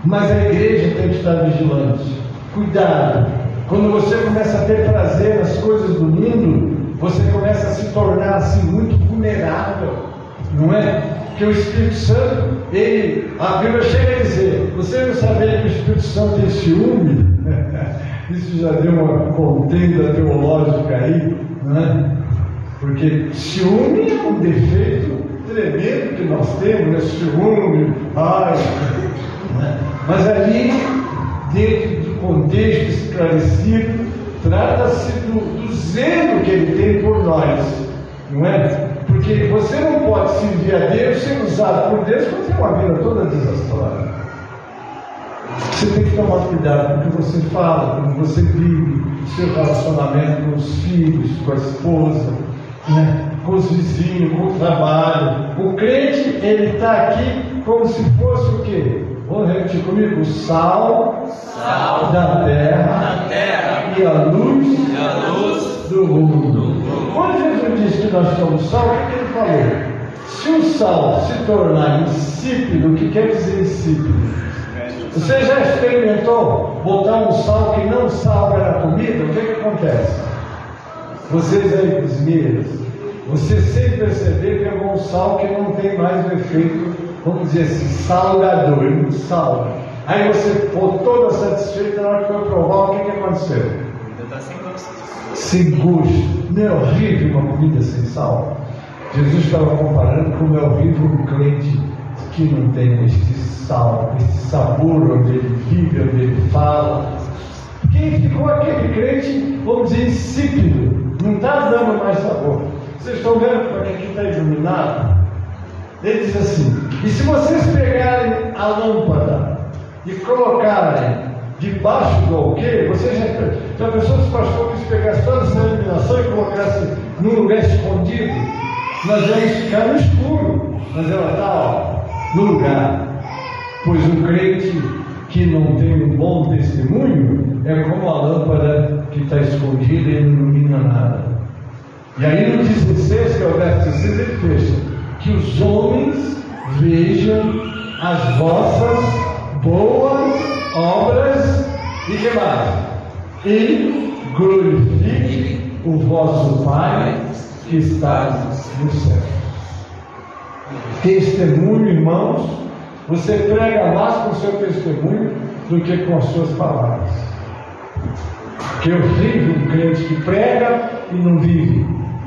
Speaker 5: Mas a igreja tem que estar vigilante. Cuidado, quando você começa a ter prazer nas coisas do mundo, você começa a se tornar assim muito vulnerável, não é? Porque o Espírito Santo, a Bíblia chega a dizer: você não sabia que o Espírito Santo tem ciúme? Isso já deu uma contenda teológica aí, não é? Porque ciúme é um defeito tremendo que nós temos, né? Ciúme, né? Mas ali, dentro do contexto esclarecido, trata-se do zelo que ele tem por nós, não é? Porque você não pode servir a Deus, ser usado por Deus, quando tem uma vida toda desastrosa. Você tem que tomar cuidado com o que você fala, com o que você vive, o seu relacionamento com os filhos, com a esposa, né? Com os vizinhos, com o trabalho. O crente, ele está aqui como se fosse o quê? Vamos repetir comigo: o sal da terra e a luz do mundo. Quando Jesus disse que nós somos sal, o que ele falou? Se o sal se tornar insípido, o que quer dizer insípido? Você já experimentou botar um sal que não salga na comida? O que acontece? Vocês aí, cozinheiros, você sem perceber pegou um sal que não tem mais o efeito, vamos dizer assim, salgador, ele não salga. Aí você ficou toda satisfeita, na hora que foi provar, o que aconteceu?
Speaker 7: Ainda está sem gosto.
Speaker 5: Sem gosto. Não é horrível uma comida sem sal? Jesus estava comparando como é horrível um crente que não tem este sal, este sabor onde ele vive, onde ele fala. Quem ficou aquele crente, vamos dizer, insípido, não está dando mais sabor. Vocês estão vendo como é que aqui está iluminado? Ele diz assim: e se vocês pegarem a lâmpada e colocarem debaixo do alqueire, vocês já pensou se os pastores pegassem toda essa iluminação e colocassem num lugar escondido? Nós vamos ficar no escuro, mas ela está no lugar. Pois um crente que não tem um bom testemunho é como a lâmpada que está escondida e não ilumina nada. E aí no 16, que é o verso 16, ele fecha: que os homens vejam as vossas boas obras e que mais? E glorifique o vosso Pai que está no céu. Testemunho, irmãos, você prega mais com o seu testemunho do que com as suas palavras. Que é horrível um crente que prega e não vive.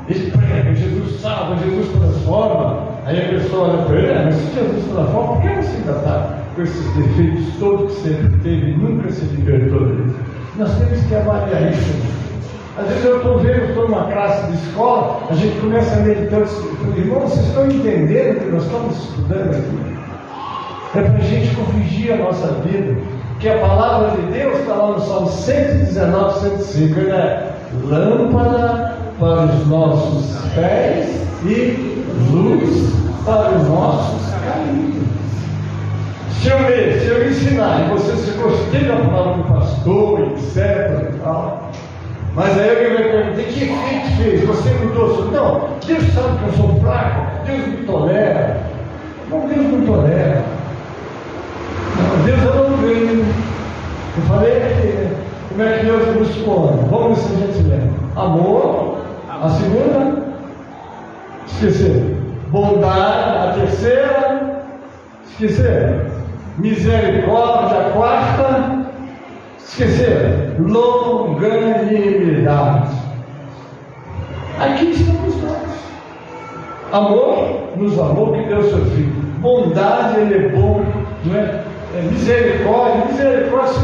Speaker 5: Ele prega, Jesus salva, Jesus transforma. Aí a pessoa olha para ele, mas se Jesus transforma, por que você ainda está com esses defeitos todos que sempre teve e nunca se libertou deles? Nós temos que avaliar isso. Às vezes eu estou numa classe de escola, a gente começa a meditar, irmão, vocês estão entendendo o que nós estamos estudando aqui? É para a gente corrigir a nossa vida, que a palavra de Deus está lá no Salmo 119, 105, ele é lâmpada para os nossos pés e luz para os nossos caminhos. Se eu ler, se eu ensinar, e você se gostei da palavra do pastor, etc. e tal, mas aí alguém vai perguntar, que efeito fez? Você mudou? Não, Deus sabe que eu sou fraco, Deus me tolera. Não, Deus não tolera. Não, Deus é longânimo. Eu falei aqui, como é que Deus buscou? Vamos ver se a gente lembra. Amor, a segunda, esqueceu. Bondade, a terceira, esqueceu. Misericórdia, a quarta, esqueceram. Longanimidade. Aqui estamos nós. Amor, nos amou que deu seu filho. Bondade, ele é bom, não é? Misericórdia, se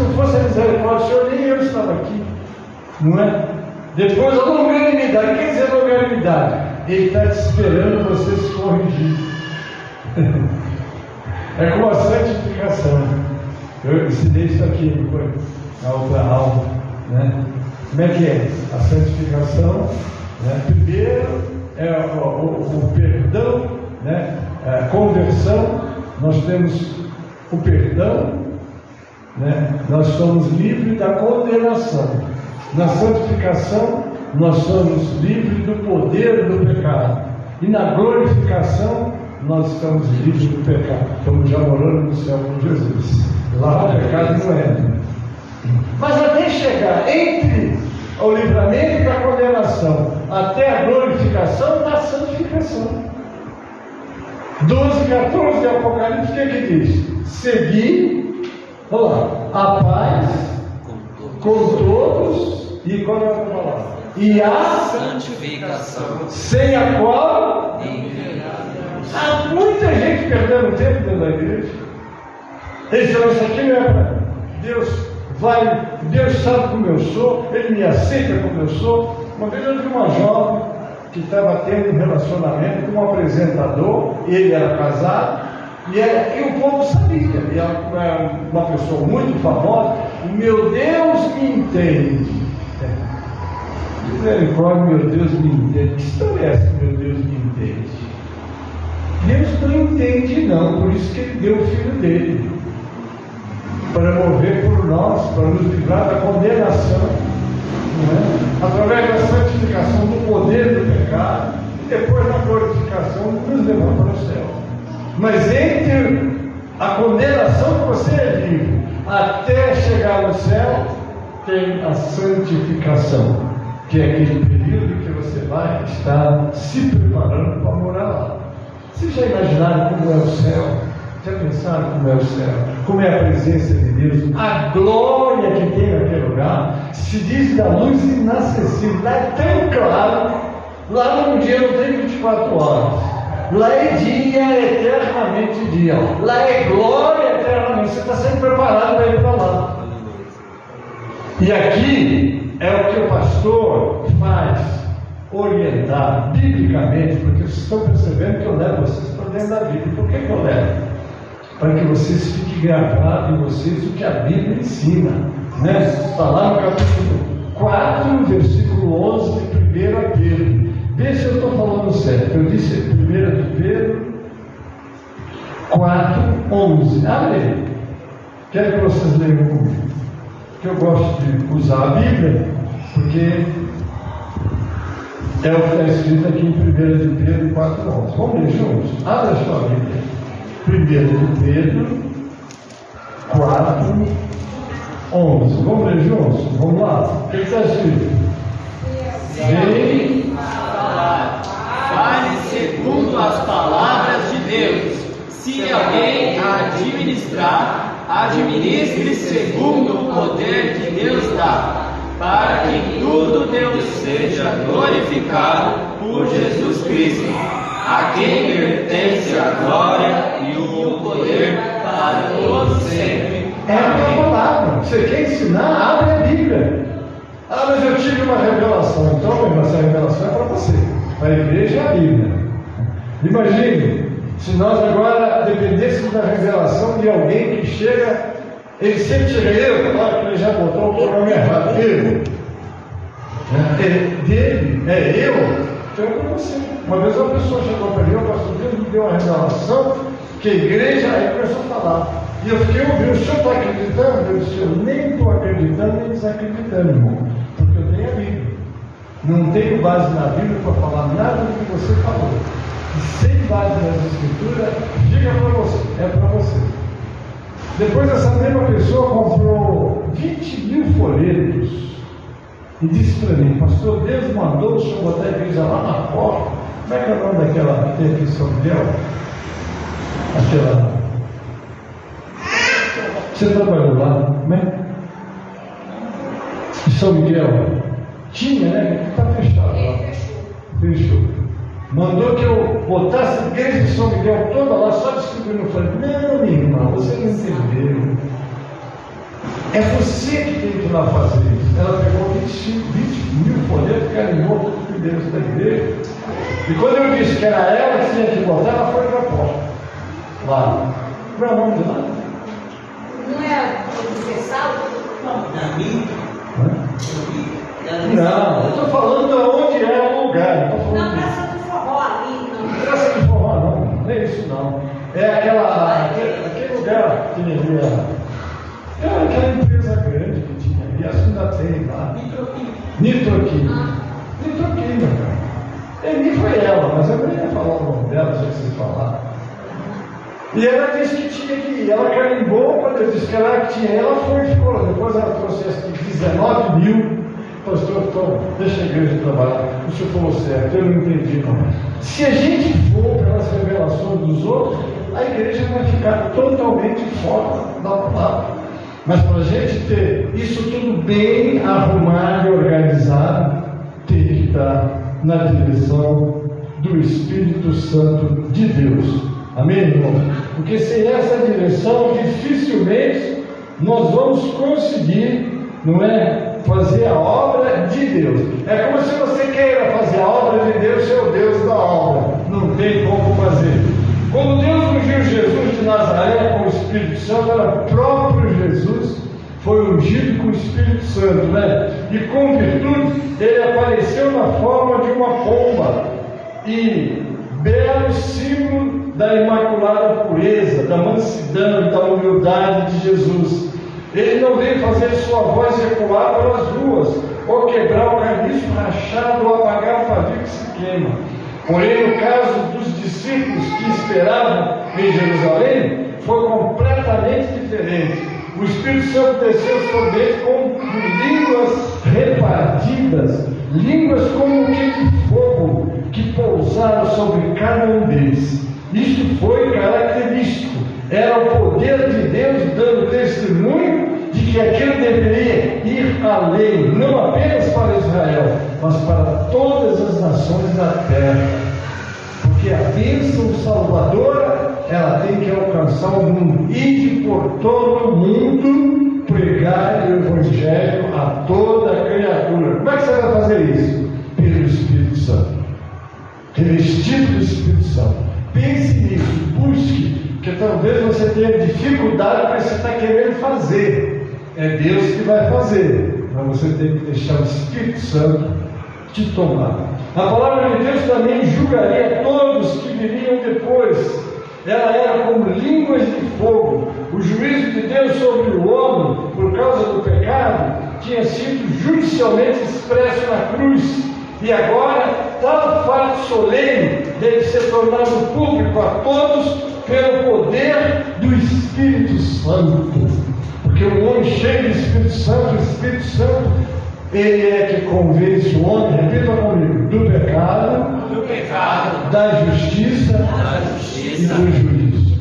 Speaker 5: não fosse a misericórdia do Senhor, nem eu estava aqui, não é? Depois a longanimidade. O que quer dizer longanimidade? Ele está te esperando você se corrigir. É como a santificação. Eu ensinei isso aqui depois, na outra aula, né? Como é que é? A santificação, né? Primeiro é o perdão, né? A conversão. Nós temos o perdão, né? Nós somos livres da condenação. Na santificação, nós somos livres do poder do pecado. E na glorificação, nós estamos livres do pecado. Estamos já morando no céu com Jesus. Lá o pecado não entra. Mas até chegar entre o livramento da condenação até a glorificação da santificação. 12:14 de Apocalipse, o que diz? Segui, vamos lá, a paz com todos e qual é a palavra? E a
Speaker 7: santificação,
Speaker 5: sem a qual há muita gente perdendo tempo dentro da igreja. Então isso aqui não é para Deus. Deus sabe como eu sou, Ele me aceita como eu sou. Uma vez eu vi uma jovem que estava tendo um relacionamento com um apresentador, ele era casado, e o povo sabia, e ela era uma pessoa muito famosa. Meu Deus me entende. Misericórdia, meu Deus me entende. Que história é essa, meu Deus me entende? Deus não entende, não, por isso que Ele deu o Filho dele, para morrer por nós, para nos livrar da condenação, não é? Através da santificação do poder do pecado, e depois da glorificação nos levar para o céu. Mas entre a condenação que você é livre até chegar no céu, tem a santificação, que é aquele período que você vai estar se preparando para morar lá. Vocês já imaginaram como é o céu? Já pensaram como é o céu? Como é a presença de Deus? A glória que tem naquele lugar. Se diz da luz inacessível. Lá é tão claro. Lá no dia não tem 24 horas. Lá é dia, eternamente dia. Lá é glória eternamente. Você está sempre preparado para ir para lá. E aqui é o que o pastor faz, orientar biblicamente, porque vocês estão percebendo que eu levo vocês para dentro da Bíblia. Por que eu levo? Para que vocês fiquem gravados em vocês o que a Bíblia ensina, né? Está lá no capítulo 4, versículo 11 de 1 Pedro. Vê se eu estou falando certo. Eu disse 1 de Pedro 4, 11. Abre aí. Quero que vocês leiam comigo. Que eu gosto de usar a Bíblia, porque é o que está escrito aqui em 1 de Pedro 4, 11. Vamos ler juntos? Abre a sua Bíblia. 1 de Pedro 4, 11. Vamos ler juntos? Vamos lá. O que está escrito?
Speaker 7: Vem fale segundo as palavras de Deus. Se alguém administrar, administre segundo o poder que Deus dá, para que tudo Deus seja glorificado por Jesus Cristo, a quem pertence a glória e o poder para todos sempre.
Speaker 5: É a palavra. Você quer ensinar? Abre a Bíblia. Ah, mas eu tive uma revelação. Então, essa revelação é para você. Para a igreja é a Bíblia. Imagine se nós agora dependêssemos da revelação de alguém que chega, ele sempre chega, claro que ele já botou o programa errado. Dele, é eu. Então é para você. Uma vez uma pessoa chegou para mim, o pastor Deus me deu uma revelação que a igreja, aí começou a falar. E eu fiquei ouvindo, o senhor está acreditando? Eu disse, eu nem estou acreditando, nem desacreditando, irmão. Porque eu tenho a Bíblia. Não tenho base na Bíblia para falar nada do que você falou. E sem base nas Escrituras, diga para você, é para você. Depois essa mesma pessoa comprou 20 mil folhetos e disse para mim, pastor, Deus mandou o senhor botar a igreja lá na porta. Como é que é o nome daquela que tem aqui em São Miguel? Aquela... Você trabalhou lá, né? Em São Miguel. Tinha, né? Está fechado lá. Fechou. Mandou que eu botasse a igreja de São Miguel toda lá, só distribuindo. Eu falei, não, minha irmã, você não entendeu. É você que tem que ir lá fazer isso. Ela pegou 20 mil folhetos e carimbou tudo dentro da igreja. E quando eu disse que era ela que tinha que botar, ela foi para a porta. Lá. Qual é o nome de lá?
Speaker 8: Não é universal?
Speaker 5: Não, eu estou falando de onde é o lugar.
Speaker 8: Não, Praça do Forró ali. Não.
Speaker 5: Praça do Forró, não é isso não. É aquele lugar que tinha ali. É aquela empresa grande que tinha ali, acho que ainda tem lá. Nitroquina. Nitroquina, cara. Nem foi ela, mas eu nem ia falar o nome dela, já que vocês falaram. E ela disse que tinha que ir. Ela carimbou, quando eu disse que ela tinha, ela foi e ficou. Depois ela trouxe essa de 19 mil. Pastor, deixa a igreja trabalhar. O senhor falou certo, eu não entendi não. Se a gente for pelas revelações dos outros, a igreja vai ficar totalmente fora da palavra. Mas para a gente ter isso tudo bem arrumado e organizado, tem que estar na direção do Espírito Santo de Deus. Amém, irmão? Porque sem essa direção, dificilmente nós vamos conseguir, não é? Fazer a obra de Deus. É como se você queira fazer a obra de Deus, ser o Deus da obra. Não tem como fazer. Quando Deus ungiu Jesus de Nazaré com o Espírito Santo, era o próprio Jesus, foi ungido com o Espírito Santo, né? E com virtude, ele apareceu na forma de uma pomba. E belo símbolo da imaculada pureza, da mansidão e da humildade de Jesus. Ele não veio fazer sua voz ecoar pelas ruas, ou quebrar o caniço rachado, ou apagar o pavio que se queima. Porém, no caso dos discípulos que esperavam em Jerusalém, foi completamente diferente. O Espírito Santo desceu sobre eles com línguas repartidas, línguas como que de fogo, que pousaram sobre cada um deles. Isso foi característico. Era o poder de Deus dando testemunho de que aquilo deveria ir além, não apenas para Israel, mas para todas as nações da terra. Porque a bênção salvadora, ela tem que alcançar o mundo. Ide por todo o mundo, pregar o Evangelho a toda a criatura. Como é que você vai fazer isso? Pelo Espírito Santo. Revestido do Espírito Santo. Pense nisso, busque. Porque talvez você tenha dificuldade porque você está querendo fazer. É Deus que vai fazer. Mas você tem que deixar o Espírito Santo te tomar. A palavra de Deus também julgaria todos que viriam depois. Ela era como línguas de fogo. O juízo de Deus sobre o homem, por causa do pecado, tinha sido judicialmente expresso na cruz. E agora, tal fato solene deve ser tornado público a todos pelo poder do Espírito Santo. Porque o homem cheio do Espírito Santo, ele é que convence o homem, repita comigo, do pecado, da justiça e do juízo.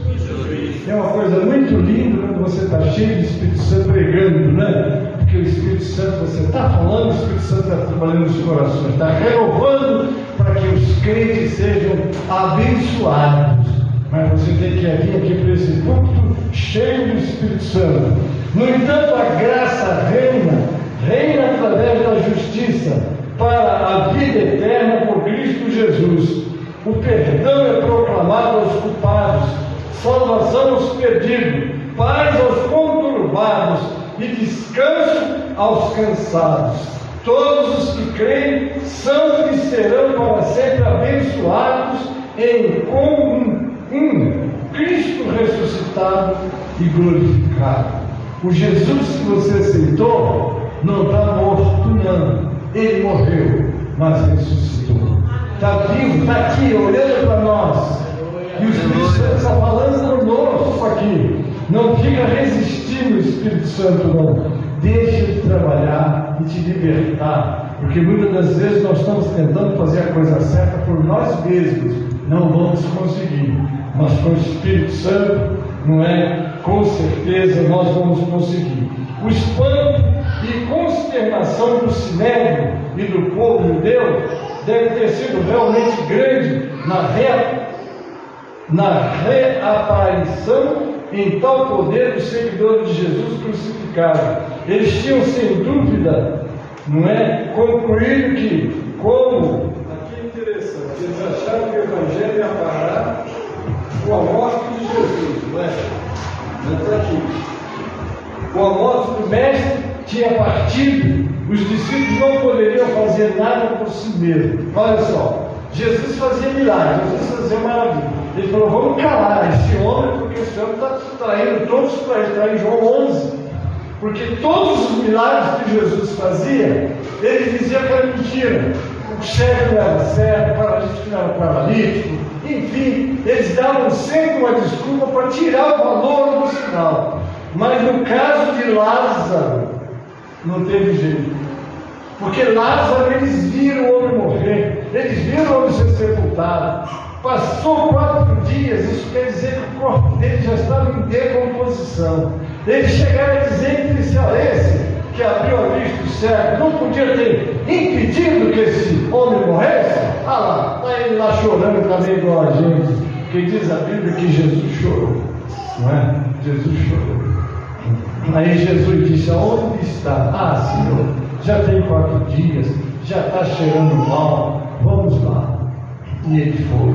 Speaker 5: É uma coisa muito linda quando você está cheio do Espírito Santo pregando, né? Porque o Espírito Santo, você está falando, o Espírito Santo está trabalhando nos corações, está renovando para que os crentes sejam abençoados. Mas você tem que vir aqui para esse púlpito cheio do Espírito Santo. No entanto, a graça reina através da justiça para a vida eterna por Cristo Jesus. O perdão é proclamado aos culpados, salvação aos perdidos, paz aos conturbados e descanso aos cansados. Todos os que creem são e serão para sempre abençoados em Cristo ressuscitado e glorificado. O Jesus que você aceitou não está morto, não. Ele morreu, mas ressuscitou. Está vivo, está aqui, olhando para nós. E o Espírito Santo está falando conosco aqui. Não fica resistindo o Espírito Santo, não. Deixa ele trabalhar e te libertar. Porque muitas das vezes nós estamos tentando fazer a coisa certa por nós mesmos. Não vamos conseguir. Mas com o Espírito Santo, não é? Com certeza nós vamos conseguir. O espanto e consternação do Sinédrio e do povo judeu deve ter sido realmente grande na reaparição em tal poder dos seguidores de Jesus crucificado. Eles tinham sem dúvida, não é, concluído que, como aqui é interessante, eles acharam que o Evangelho ia parar com a morte de Jesus, não é? Não está aqui. Com a morte do Mestre tinha partido, os discípulos não poderiam fazer nada por si mesmos. Olha só, Jesus fazia milagres, Jesus fazia maravilha. Ele falou: vamos calar esse homem, porque esse homem está traindo todos para ele. Está em João 11. Porque todos os milagres que Jesus fazia, ele dizia que era mentira. O cego não era certo, o paralítico não era paralítico. Enfim, eles davam sempre uma desculpa para tirar o valor do sinal. Mas no caso de Lázaro, não teve jeito. Porque Lázaro, eles viram o homem morrer, eles viram o homem ser sepultado. Passou 4 dias, isso quer dizer que o corpo dele já estava em decomposição. Eles chegaram a dizer que esse que abriu a vista do cego não podia ter impedido que esse homem morresse. Ah lá, está ele lá chorando também igual a gente. Porque diz a Bíblia que Jesus chorou, não é? Jesus chorou. Aí Jesus disse: aonde está? Ah, Senhor, já tem 4 dias, já está cheirando mal, vamos lá. E ele foi.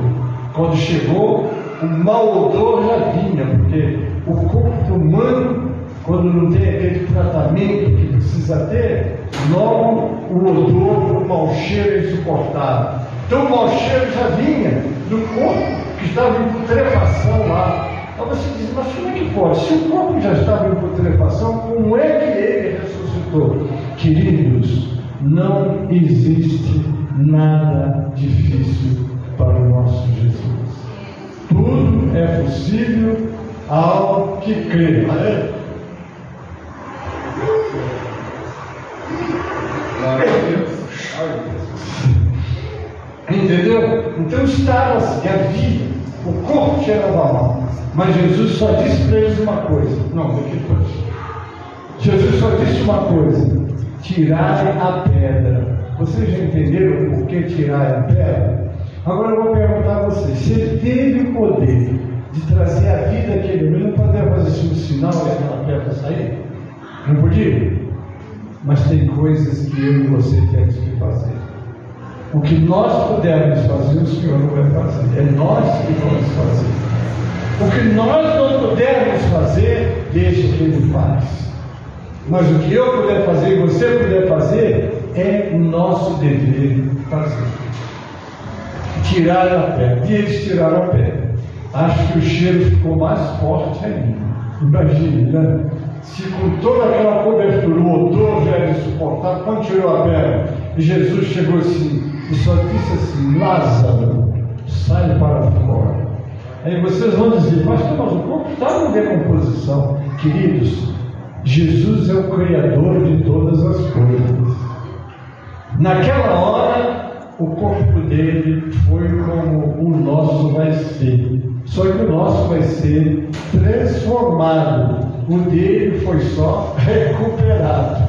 Speaker 5: Quando chegou, o mau odor já vinha, porque o corpo humano, quando não tem aquele tratamento que precisa ter, logo o odor, o mau cheiro é insuportável. Então o mau cheiro já vinha do corpo que estava em putrefação lá. Aí você diz: mas como é que pode? Se o corpo já estava em putrefação, como é que ele ressuscitou? Queridos, não existe nada difícil para o nosso Jesus. Tudo é possível ao que crê. Entendeu? Então estava assim, havia, o corpo cheirava mal. Mas Jesus só disse para eles uma coisa. Não, daqui depois. Jesus só disse uma coisa: tirai a pedra. Vocês já entenderam por que tirar a pedra? Agora eu vou perguntar a vocês: se ele teve o poder de trazer a vida àquele homem, não poderia fazer um sinal e aquela pedra sair? Não podia? Mas tem coisas que eu e você temos que fazer. O que nós pudermos fazer, o Senhor não vai fazer. É nós que vamos fazer. O que nós não pudermos fazer, deixa que Ele faz. Mas o que eu puder fazer e você puder fazer, é o nosso dever fazer. Tirar a pedra. E eles tiraram a pedra. Acho que o cheiro ficou mais forte ainda. Imagine, né? Se com toda aquela cobertura, o odor já era insuportável, quando tirou a pedra, e Jesus chegou assim, e só disse assim: Lázaro, sai para fora. Aí vocês vão dizer: mas o corpo está em decomposição. Queridos, Jesus é o Criador de todas as coisas. Naquela hora, o corpo dele foi como o nosso vai ser. Só que o nosso vai ser transformado. O dele foi só recuperado.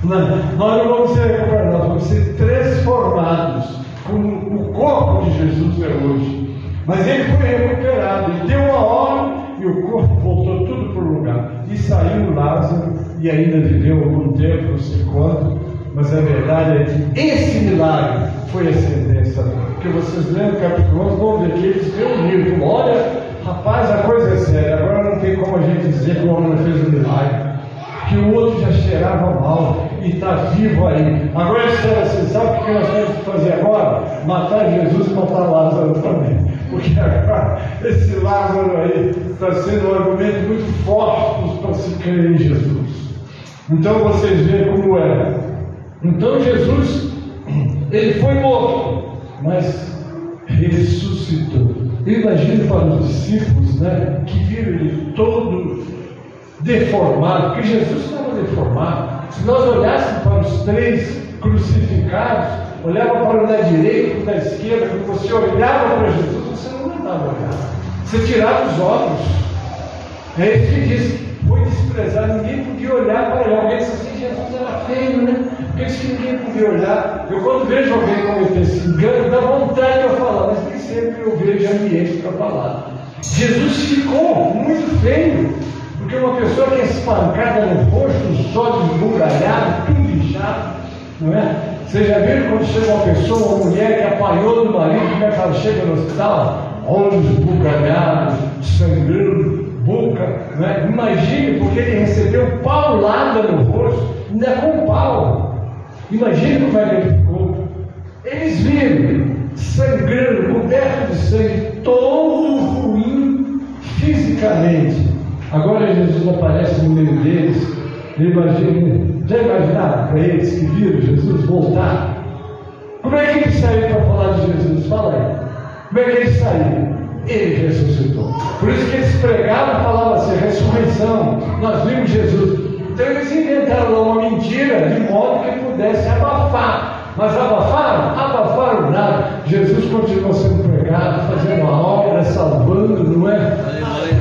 Speaker 5: Nós não vamos ser recuperados, nós vamos ser transformados, como o corpo de Jesus é hoje. Mas ele foi recuperado, ele deu uma hora e o corpo voltou tudo para o lugar. E saiu Lázaro e ainda viveu algum tempo, não sei quanto, mas a verdade é que esse milagre foi a sentença. Porque vocês lembram o capítulo 11, vão ver que eles reuniram. Olha, rapaz, a coisa é séria, agora não tem como a gente dizer que o homem não fez um milagre. Que o outro já cheirava mal e está vivo aí. Agora eles disseram assim: sabe o que nós temos que fazer agora? Matar Jesus e matar Lázaro também. Porque agora esse Lázaro aí está sendo um argumento muito forte para se crer em Jesus. Então vocês veem como é. Então Jesus, ele foi morto, mas ressuscitou. Imagine para os discípulos, né, que viram ele todo deformado, porque Jesus estava deformado. Se nós olhássemos para os três crucificados, olhava para o da direita e o da esquerda, quando você olhava para Jesus, você não aguentava olhar. Você tirava os olhos. É isso que diz, foi desprezado, ninguém podia olhar para ele. Alguém disse assim: Jesus era feio, né? Porque disse que ninguém podia olhar. Eu, quando vejo alguém cometer esse engano, dá vontade de eu falar, mas nem sempre eu vejo ambiente para falar. Jesus ficou muito feio. Porque uma pessoa que é espancada no rosto, os olhos esbugalhados, tudo inchado, não é? Vocês já viram quando chega uma pessoa, uma mulher que apanhou do marido, como é que ela chega no hospital? Olhos esbugalhados, sangrando, boca, não é? Imagine, porque ele recebeu paulada no rosto, ainda com pau. Imagine como é que ele ficou. Eles viram, sangrando, coberto de sangue, todo ruim fisicamente. Agora Jesus aparece no meio deles. Já imaginaram para eles que viram Jesus voltar? Como é que eles saíram para falar de Jesus? Fala aí. Como é que eles saíram? Ele ressuscitou. Por isso que eles pregavam e falavam assim: ressurreição, nós vimos Jesus. Então eles inventaram lá uma mentira de modo que pudesse abafar. Mas abafaram nada. Jesus continuou sendo pregado, fazendo a obra, salvando, não é?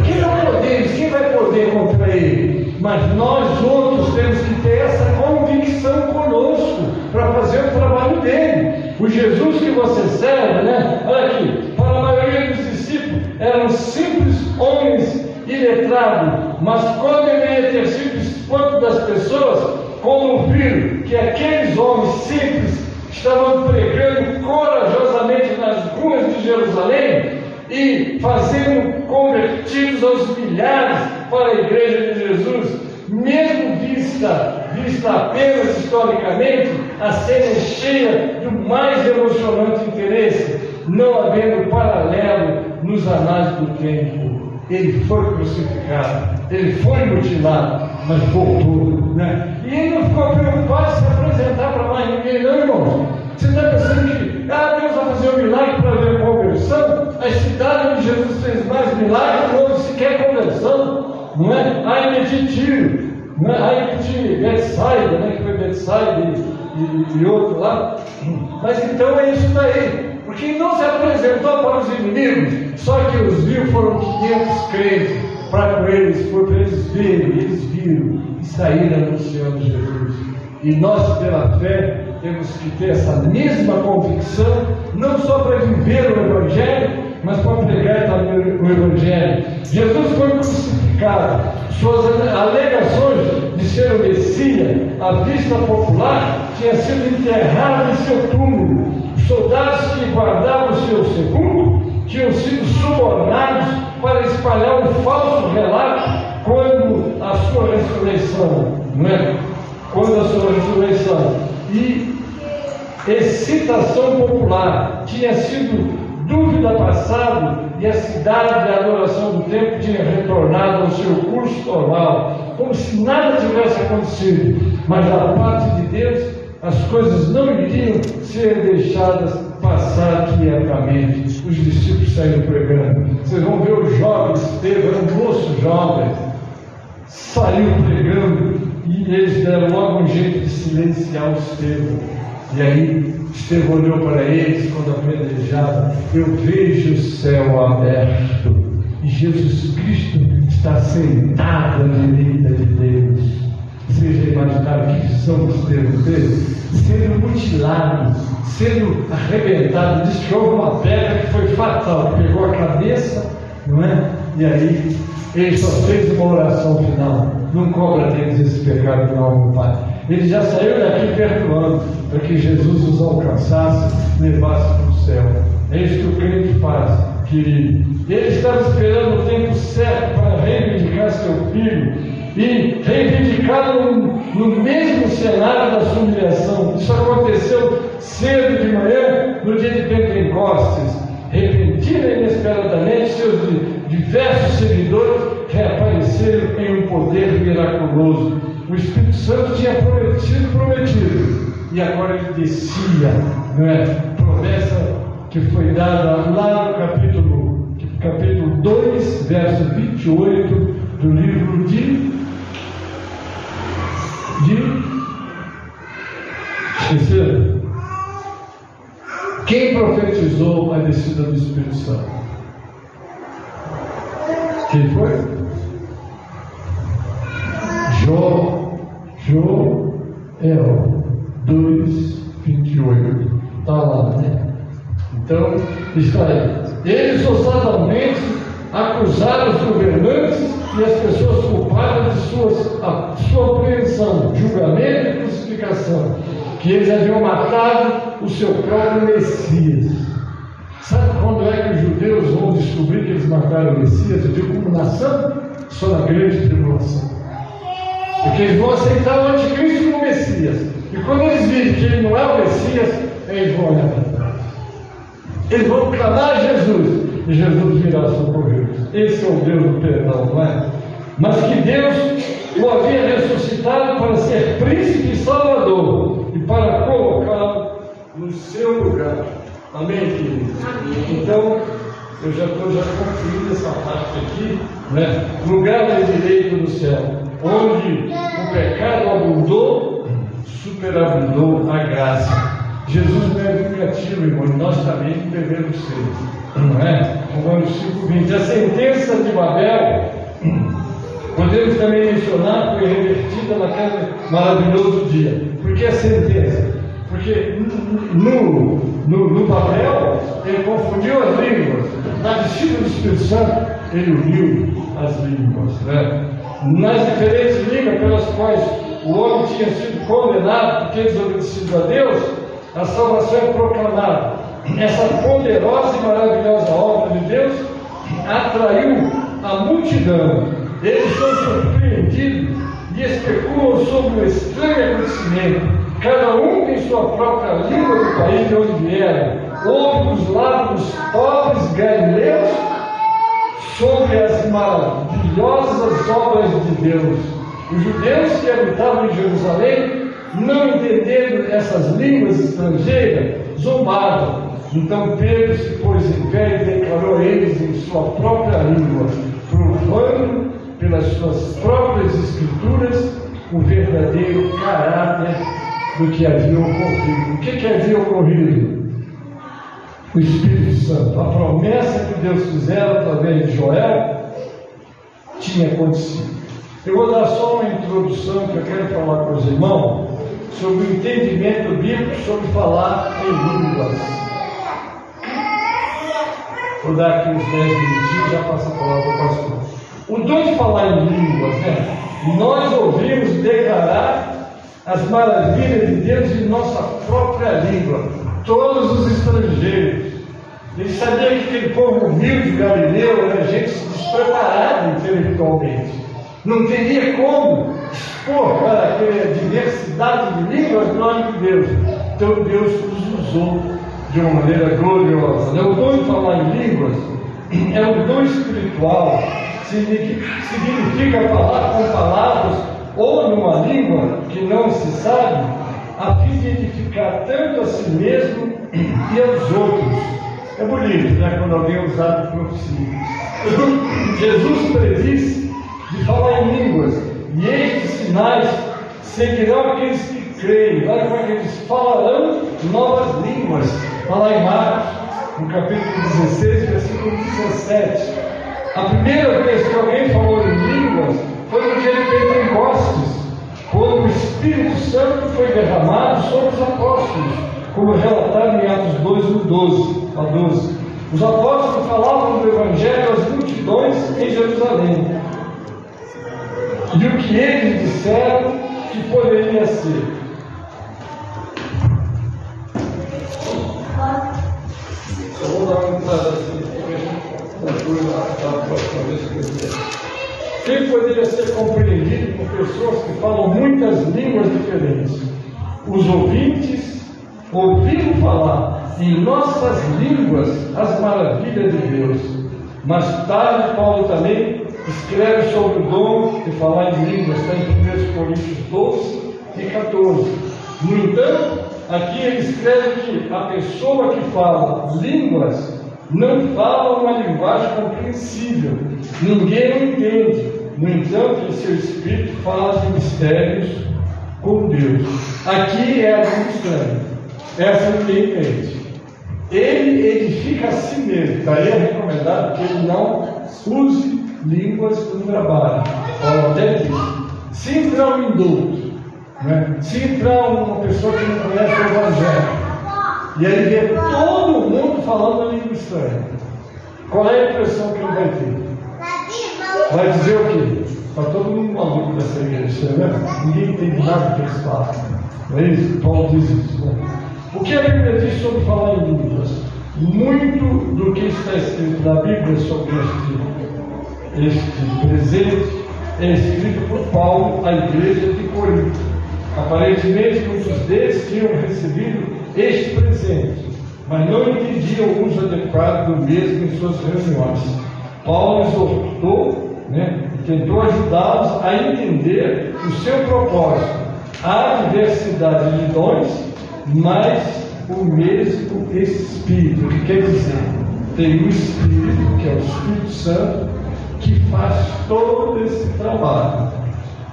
Speaker 5: Quem vai poder contra ele? Mas nós outros temos que ter essa convicção conosco para fazer o trabalho dele. O Jesus que você serve, né? Olha aqui, para a maioria dos discípulos eram simples homens iletrados, mas quando ele ia ter simples quanto das pessoas, como viram que aqueles homens simples estavam pregando corajosamente nas ruas de Jerusalém e fazendo convertidos aos milhares para a igreja de Jesus, mesmo vista apenas historicamente, a cena é cheia do mais emocionante interesse, não havendo paralelo nos anais do tempo. Ele foi crucificado, ele foi mutilado, mas voltou, né? E ele não ficou preocupado em se apresentar para mais ninguém, não, irmão. Você está pensando que Deus vai fazer um milagre para ver conversão? A cidade onde Jesus fez mais milagres não houve sequer conversão, não é? Ai de Tiro, não é? Ai de Betsaida, né? Que foi Betsaida e outro lá. Mas então é isso daí. Porque ele não se apresentou para os inimigos, só que os viu, foram 500 crentes, para eles, foi para eles verem, eles viram e saíram anunciando Jesus. E nós, pela fé, temos que ter essa mesma convicção, não só para viver o Evangelho, mas para pregar também o Evangelho. Jesus foi crucificado, suas alegações de ser o Messias, à vista popular, tinha sido enterrado em seu túmulo. Os soldados que guardavam o seu sepulcro tinham sido subornados para espalhar um falso relato quando a sua ressurreição, não é? Quando a sua ressurreição e excitação popular tinha sido dúvida passada e a cidade de adoração do templo tinha retornado ao seu curso normal, como se nada tivesse acontecido. Mas da parte de Deus, as coisas não iriam ser deixadas passar quietamente. Os discípulos saíram pregando. Vocês vão ver o jovem Estevão, um moço jovem, saiu pregando e eles deram logo um jeito de silenciar o Estevão. E aí Estevão olhou para eles quando apedrejava: eu vejo o céu aberto e Jesus Cristo está sentado à direita de Deus. Vocês já imaginaram que visão dos dedos dele? Sendo mutilado, sendo arrebentado. Diz que houve uma pedra que foi fatal, pegou a cabeça, não é? E aí ele só fez uma oração final: não cobra deles esse pecado, não, Pai. Ele já saiu daqui perdoando, para que Jesus os alcançasse, levasse para o céu. É isso que o crente faz, querido. Ele estava esperando o tempo certo para reivindicar seu filho e reivindicá-lo no mesmo cenário da sua humilhação. Isso aconteceu cedo de manhã, no dia de Pentecostes. Repentina e inesperadamente, seus diversos seguidores reapareceram em um poder miraculoso. O Espírito Santo tinha prometido, e agora ele descia, não é? Promessa que foi dada lá no capítulo 2, verso 28 do livro de esqueceram? Quem profetizou a descida do Espírito Santo? Quem foi? Joel 2:28. Está lá, né? Então, está aí. Eles ousadamente acusaram os governantes e as pessoas culpadas de sua apreensão, julgamento e crucificação, que eles haviam matado o seu próprio Messias. Sabe quando é que os judeus vão descobrir que eles mataram o Messias? Eu digo como nação, só na grande tribulação. Porque eles vão aceitar o anticristo como Messias. E quando eles virem que ele não é o Messias, eles vão olhar para trás. Eles vão clamar a Jesus, e Jesus virá socorrê-los. Esse é o Deus do perdão, não é? Mas que Deus o havia ressuscitado para ser príncipe e salvador, e para colocá-lo no seu lugar. Amém, queridos? Então, eu já estou concluindo essa parte aqui, né? Lugar direito do céu, onde o pecado abundou, superabundou a graça. Jesus não é vingativo, irmão, e nós também devemos ser, não é? Romanos 5:20. A sentença de Babel, podemos também mencionar, foi revertida naquele maravilhoso dia. Por que a sentença? Porque no Babel, ele confundiu as línguas. Na descida do Espírito Santo, ele uniu as línguas, né? Nas diferentes línguas pelas quais o homem tinha sido condenado porque desobedecido a Deus, a salvação é proclamada. Essa poderosa e maravilhosa obra de Deus atraiu a multidão. Eles são surpreendidos e especulam sobre o estranho acontecimento. Cada um tem sua própria língua do país de onde vieram. Ouve dos lábios pobres galileus sobre as maravilhosas obras de Deus. Os judeus que habitavam em Jerusalém, não entendendo essas línguas estrangeiras, zombavam. Então Pedro se pôs em pé e declarou a eles em sua própria língua, provando pelas suas próprias escrituras o verdadeiro caráter do que havia ocorrido. O que havia ocorrido? O Espírito Santo. A promessa que Deus fizera através de Joel tinha acontecido. Eu vou dar só uma introdução que eu quero falar com os irmãos sobre o entendimento bíblico sobre falar em línguas. Vou dar aqui uns 10 minutinhos, já passa a palavra para o pastor. O dom de falar em línguas, né? Nós ouvimos declarar as maravilhas de Deus em nossa própria língua. Todos os estrangeiros. Ele sabia que aquele povo humilde galileu era gente despreparada intelectualmente. Não teria como expor para aquela diversidade de línguas glória de Deus. Então Deus os usou de uma maneira gloriosa. O dom de falar em línguas é um dom espiritual. Significa falar com palavras ou numa língua que não se sabe, a fim de edificar tanto a si mesmo e aos outros. É bonito, né? Quando alguém é usado de profecia. Jesus predisse de falar em línguas, e estes sinais seguirão aqueles que creem. Olha como é que eles falarão novas línguas. Está lá em Marcos, no capítulo 16, versículo 17. A primeira vez que alguém falou em línguas foi no dia de Pentecostes, quando o Espírito Santo foi derramado sobre os apóstolos, como relatado em Atos 2, 12 a 12. Os apóstolos falavam do Evangelho às multidões em Jerusalém. E o que eles disseram que poderia ser. Eu vou dar uma entrada assim, quem poderia ser compreendido por pessoas que falam muitas línguas diferentes? Os ouvintes ouviram falar em nossas línguas as maravilhas de Deus. Mais tarde, Paulo também escreve sobre o dom de falar em línguas, está em 1 Coríntios 12 e 14. No entanto, aqui ele escreve que a pessoa que fala línguas não fala uma linguagem compreensível, ninguém o entende. No entanto, em seu espírito fala de mistérios com Deus. Aqui é a língua estranha, essa ninguém entende. Ele edifica a si mesmo, daí é recomendado que ele não use línguas no trabalho. Paulo até diz: se entrar um indulto, né? Se entrar uma pessoa que não conhece o Evangelho, e aí vê todo mundo falando a língua estranha, qual é a impressão que ele vai ter? Vai dizer o quê? Está todo mundo maluco dessa igreja, né? Ninguém entende nada do que eles falam. Não é isso? Paulo diz isso, né? O que a Bíblia diz sobre falar em línguas? Muito do que está escrito na Bíblia sobre este presente é escrito por Paulo à igreja de Corinto. Aparentemente, muitos deles tinham recebido este presente, mas não entendiam o uso adequado do mesmo em suas reuniões. Paulo exortou, e tentou ajudá-los a entender o seu propósito. Há diversidade de dons, mas o mesmo Espírito. O que quer dizer? Tem um Espírito, que é o Espírito Santo, que faz todo esse trabalho.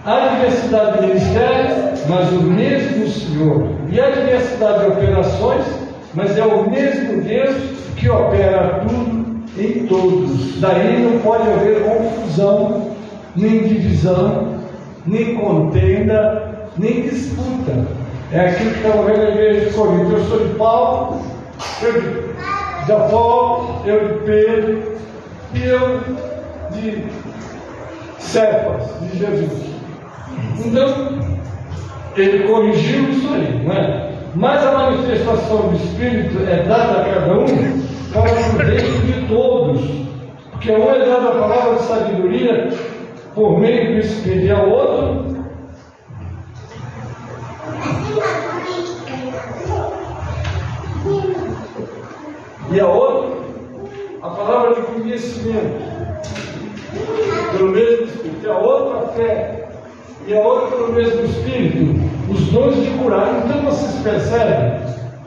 Speaker 5: Há diversidade de ministérios, mas o mesmo Senhor. E há diversidade de operações, mas é o mesmo Deus que opera tudo em todos. Daí não pode haver confusão, nem divisão, nem contenda, nem disputa. É aquilo que estava vendo na igreja de Corinto. Eu sou de Paulo, eu de Apolo, eu de Pedro, e eu de Cefas, de Jesus. Então, ele corrigiu isso aí, não é? Mas a manifestação do Espírito é dada a cada um para o proveito de todos, porque um é dado a palavra de sabedoria por meio do Espírito, e a outro a palavra de conhecimento pelo mesmo Espírito, e a outra a fé, e a outra pelo mesmo Espírito, os dons de curar. Então vocês percebem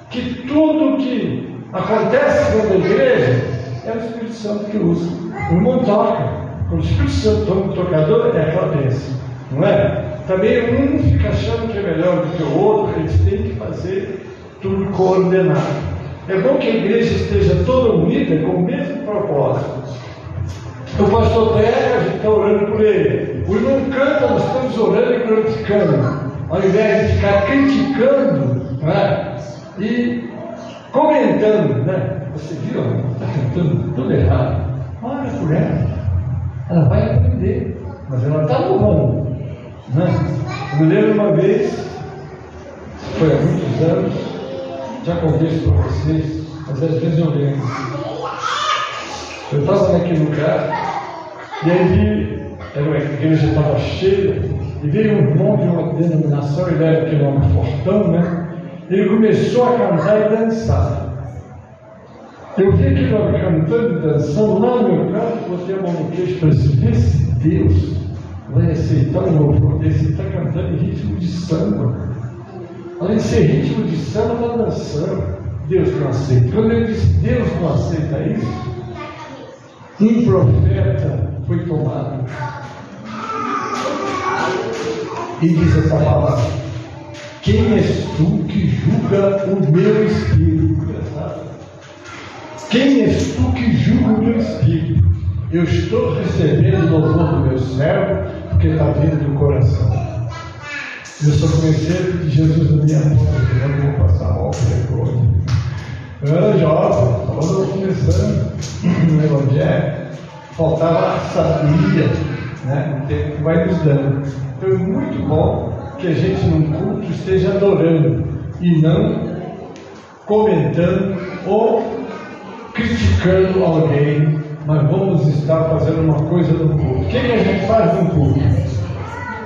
Speaker 5: que tudo que acontece dentro da igreja é o Espírito Santo que usa. O irmão toca, quando o Espírito Santo toca o tocador, é aquela bênção, não é? Também um fica achando que é melhor do que o outro, eles têm que fazer tudo coordenado. É bom que a igreja esteja toda unida com o mesmo propósito. O pastor prega, a gente está orando por ele. O irmão canta, nós estamos orando e glorificando. Ao invés de ficar criticando, e comentando, Você viu? Está cantando tudo errado. Olha por ela. Ela vai aprender, mas ela está louvando. Eu me lembro uma vez, foi há muitos anos, já contei isso para vocês, mas às vezes eu lembro. Eu estava naquele lugar, e aí a igreja estava cheia, e veio um irmão de uma denominação, ele era aquele homem fortão, ele começou a cantar e dançar. Eu vi aquele homem cantando e dançando, lá no meu canto, botei a mão no queixo e falei assim: vê se Deus vai aceitar o louvor desse, ele está cantando em ritmo de samba. Além de ser ritmo de samba, está dançando. Deus não aceita. Quando ele disse Deus não aceita isso, um profeta foi tomado. E diz essa palavra: quem és tu que julga o meu espírito? Quem és tu que julga o meu espírito? Eu estou recebendo o louvor do meu servo, porque está vindo do coração. Eu só comecei a pedir Jesus na minha porta, eu não vou passar mal por agora. Eu era jovem, estava começando no Evangelho, faltava sabedoria, né? O tempo que vai nos dando. Então é muito bom que a gente num culto esteja adorando e não comentando ou criticando alguém, mas vamos estar fazendo uma coisa no culto. O que a gente faz no culto?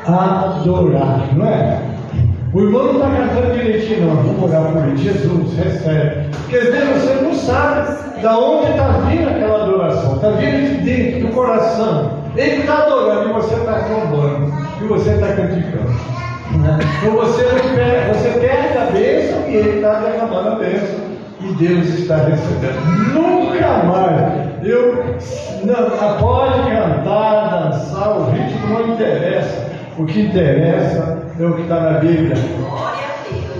Speaker 5: Adorar, não é? O irmão não está cantando direitinho, não. Vamos orar por ele. Jesus, recebe. Porque às vezes você não sabe de onde está vindo aquela adoração. Está vindo de dentro, do coração. Ele está adorando e você está zombando. E você está criticando. Então você perde a bênção e ele está derramando a bênção. E Deus está recebendo. Nunca mais. Pode cantar, dançar, o ritmo não interessa. O que interessa é o que está na Bíblia.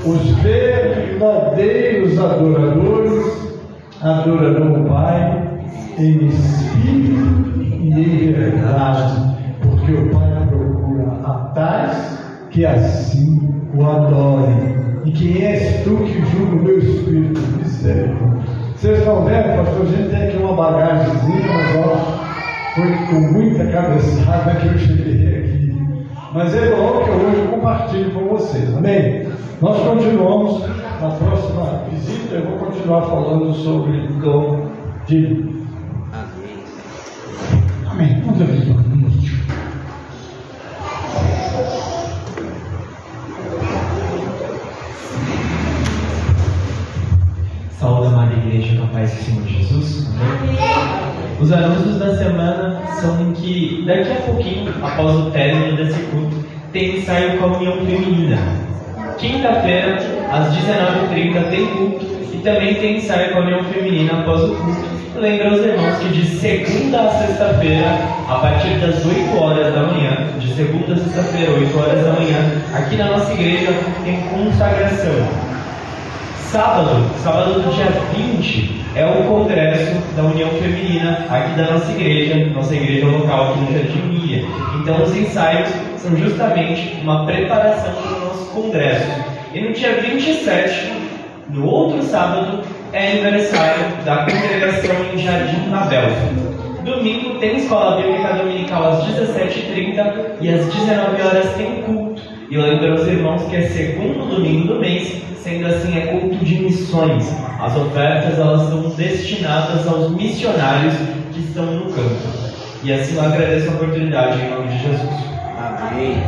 Speaker 5: Os verdadeiros adoradores adorarão o Pai em espírito e em verdade, porque o Pai procura a tais que assim o adorem. E quem és tu que julga o meu espírito? Misericórdia. Vocês estão vendo, pastor? A gente tem aqui uma bagagemzinha, mas ó, foi com muita cabeçada que eu cheguei aqui. Mas é bom que hoje eu compartilho com vocês, amém? Nós continuamos na próxima visita, eu vou continuar falando sobre o dom de. Amém. Vamos ver um minutinho.
Speaker 9: Saúde, amada igreja, com a paz do Senhor Jesus. Amém? Os anúncios da semana são que daqui a pouquinho, após o término desse culto, tem ensaio com a União Feminina. Quinta-feira, às 19h30, tem culto e também tem ensaio com a União Feminina após o culto. Lembra aos irmãos que de segunda a sexta-feira, a partir das 8 horas da manhã, de segunda a sexta-feira, 8 horas da manhã, aqui na nossa igreja tem consagração. Sábado do dia 20, é o congresso da União Feminina aqui da nossa igreja local aqui no Jardim Mia. Então os ensaios são justamente uma preparação para o nosso congresso. E no dia 27, no outro sábado, é aniversário da congregação em Jardim Babel. Domingo tem escola bíblica dominical às 17h30 e às 19 horas tem culto. E lembro aos irmãos que é segundo domingo do mês, sendo assim é culto de missões. As ofertas elas são destinadas aos missionários que estão no campo. E assim eu agradeço a oportunidade em nome de Jesus. Amém.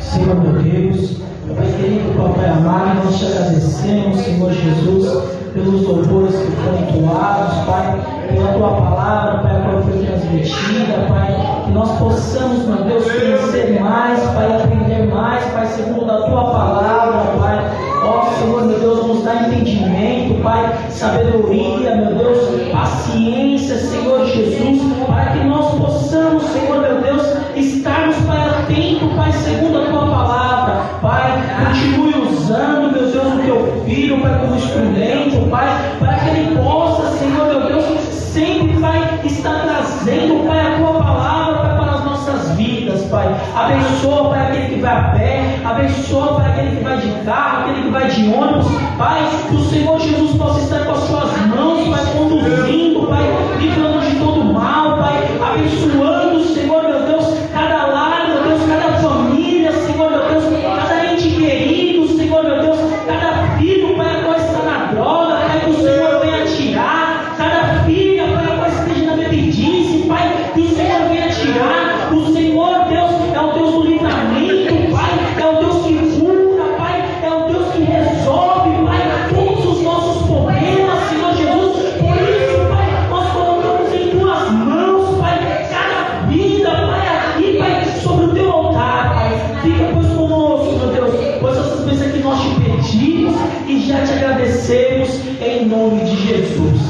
Speaker 2: Senhor meu Deus, Pai querido, Papai amado, nós te agradecemos, Senhor Jesus, pelos louvores que foram entoados, Pai, pela Tua palavra, Pai, a qual foi transmitida, Pai, que nós possamos, meu Deus, conhecer mais, Pai, aprender mais, Pai, segundo a Tua palavra, Pai. Ó Senhor, meu Deus, nos dá entendimento, Pai, sabedoria, meu Deus, paciência, Senhor Jesus, para que nós possamos, Senhor, meu Deus, estarmos, Pai, atento, Pai, segundo a Tua palavra, Pai, continue usando, meu Deus, o Teu Filho, Pai, como instrumento, Pai, para que Ele possa, Senhor, meu Deus, sempre, Pai, estar trazendo, Pai, a Tua palavra, Pai, para as nossas vidas, Pai. Abençoa, Pai, aquele que vai a pé, abençoa, Pai, aquele que vai de carro, aquele que vai de ônibus, Pai, que o Senhor Jesus possa estar com as Suas mãos, Pai, conduzindo, Pai, livrando de todo mal, Pai, abençoando, Senhor, meu Deus, cada lar, meu Deus, cada família, Senhor, meu Deus, cada ente querido, Senhor, meu Deus, cada filho, Pai, a qual está na droga, Pai, que o Senhor venha tirar, cada filha, Pai, a qual esteja na bebedice, Pai, que o Senhor venha tirar. O Senhor, Deus, é o Deus do livramento, Pai, é o Deus que cura, Pai, é o Deus que resolve, Pai, todos os nossos problemas, Senhor Jesus. Por isso, Pai, nós colocamos em Tuas mãos, Pai, cada vida, Pai, aqui, Pai, sobre o Teu altar, Pai. Fica, pois, conosco, meu Deus, pois essas coisas que nós te pedimos e já te agradecemos em nome de Jesus.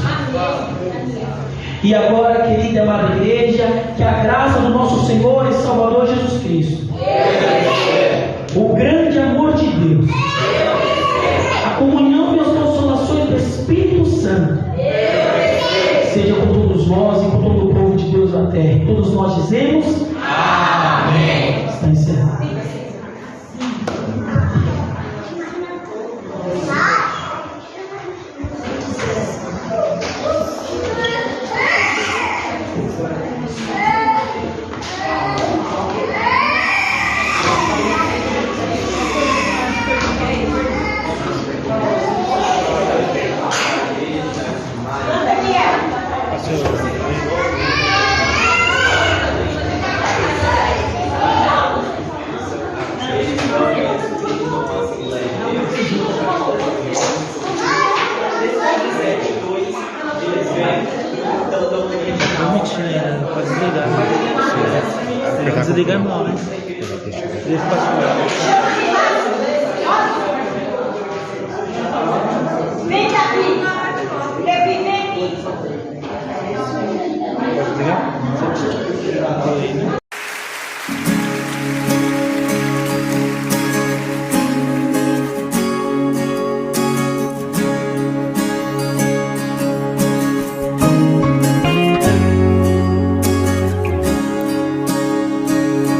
Speaker 2: E agora, querida e amada igreja, que a graça do nosso Senhor e Salvador Jesus Cristo, o grande amor de Deus, a comunhão e as consolações do Espírito Santo, seja com todos nós e com todo o povo de Deus na terra. Todos nós dizemos amém. Está encerrado.
Speaker 10: Desligar não, né?
Speaker 8: Vem daqui! Vem aqui!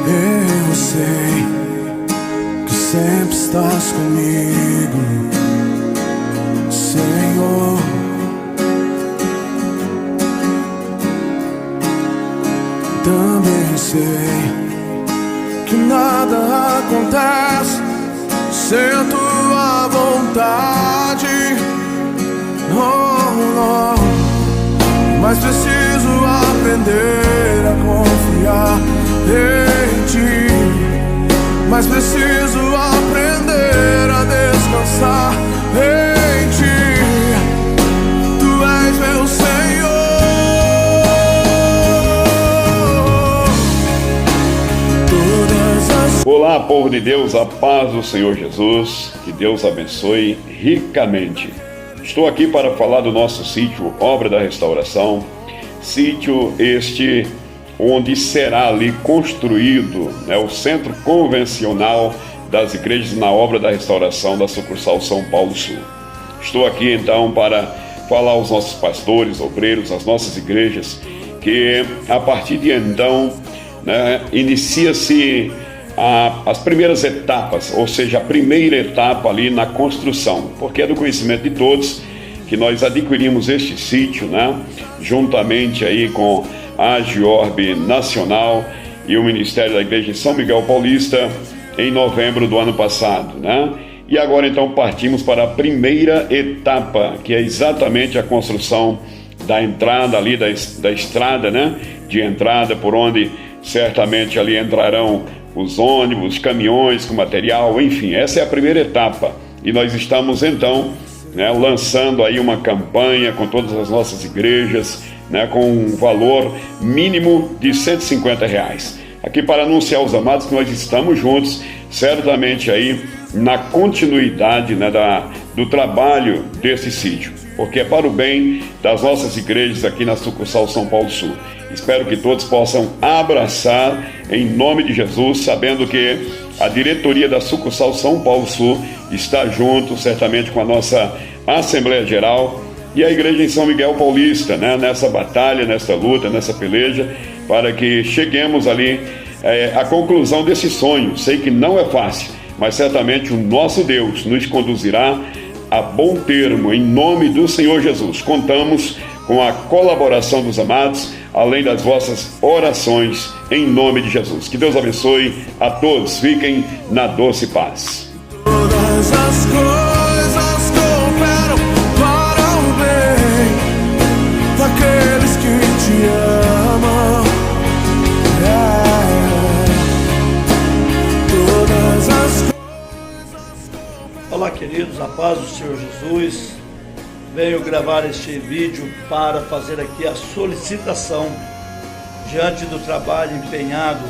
Speaker 11: Eu sei que sempre estás comigo, Senhor. Também sei que nada acontece sem a tua vontade. Oh, oh. Mas preciso aprender a confiar em ti. Mas preciso aprender a descansar em ti. Tu és meu Senhor.
Speaker 12: Olá, povo de Deus, a paz do Senhor Jesus, que Deus abençoe ricamente. Estou aqui para falar do nosso sítio Obra da Restauração, sítio este onde será ali construído o centro convencional das igrejas na Obra da Restauração da sucursal São Paulo Sul. Estou aqui então para falar aos nossos pastores, obreiros, às nossas igrejas, que a partir de então inicia-se as primeiras etapas, ou seja, a primeira etapa ali na construção, porque é do conhecimento de todos que nós adquirimos este sítio, juntamente aí com a Agiorb Nacional e o Ministério da Igreja de São Miguel Paulista em novembro do ano passado, E agora então partimos para a primeira etapa, que é exatamente a construção da entrada ali, da estrada, de entrada, por onde certamente ali entrarão os ônibus, caminhões com material, enfim, essa é a primeira etapa. E nós estamos então lançando aí uma campanha com todas as nossas igrejas, com um valor mínimo de R$150. Aqui para anunciar aos amados que nós estamos juntos, certamente aí na continuidade do trabalho desse sítio, porque é para o bem das nossas igrejas aqui na sucursal São Paulo Sul. Espero que todos possam abraçar em nome de Jesus, sabendo que a diretoria da sucursal São Paulo Sul está junto, certamente, com a nossa Assembleia Geral e a igreja em São Miguel Paulista, nessa batalha, nessa luta, nessa peleja, para que cheguemos ali à conclusão desse sonho. Sei que não é fácil, mas certamente o nosso Deus nos conduzirá a bom termo, em nome do Senhor Jesus. Contamos com a colaboração dos amados, além das vossas orações, em nome de Jesus. Que Deus abençoe a todos. Fiquem na doce paz.
Speaker 11: Todas as coisas cooperam para o bem daqueles que te amam. Todas as coisas.
Speaker 13: Olá, queridos, a paz do Senhor Jesus. Venho gravar este vídeo para fazer aqui a solicitação diante do trabalho empenhado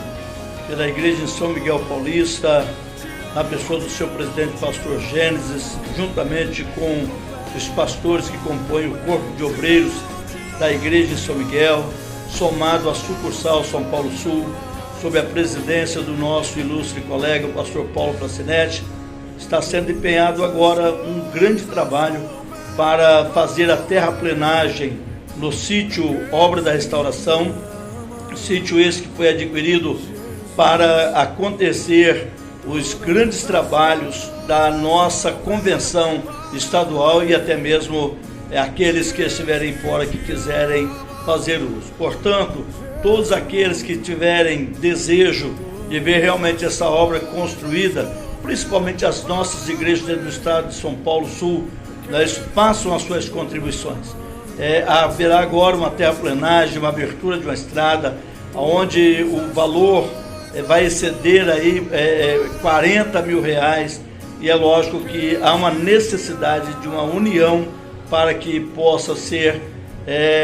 Speaker 13: pela Igreja em São Miguel Paulista, na pessoa do seu presidente, pastor Gênesis, juntamente com os pastores que compõem o corpo de obreiros da Igreja de São Miguel, somado à sucursal São Paulo Sul, sob a presidência do nosso ilustre colega, o pastor Paulo Francinetti, está sendo empenhado agora um grande trabalho para fazer a terraplenagem no sítio Obra da Restauração, sítio esse que foi adquirido para acontecer os grandes trabalhos da nossa convenção estadual e até mesmo aqueles que estiverem fora que quiserem fazer uso. Portanto, todos aqueles que tiverem desejo de ver realmente essa obra construída, principalmente as nossas igrejas dentro do estado de São Paulo Sul, façam as suas contribuições. Haverá agora uma terraplenagem, uma abertura de uma estrada, onde o valor vai exceder aí R$40 mil, e é lógico que há uma necessidade de uma união para que possa ser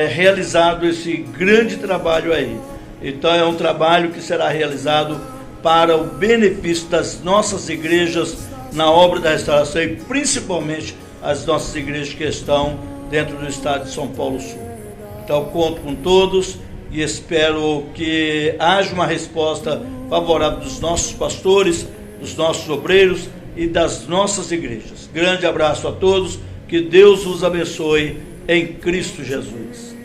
Speaker 13: realizado esse grande trabalho aí. Então é um trabalho que será realizado para o benefício das nossas igrejas na obra da restauração e principalmente as nossas igrejas que estão dentro do estado de São Paulo Sul. Então conto com todos e espero que haja uma resposta favorável dos nossos pastores, dos nossos obreiros e das nossas igrejas. Grande abraço a todos, que Deus os abençoe em Cristo Jesus.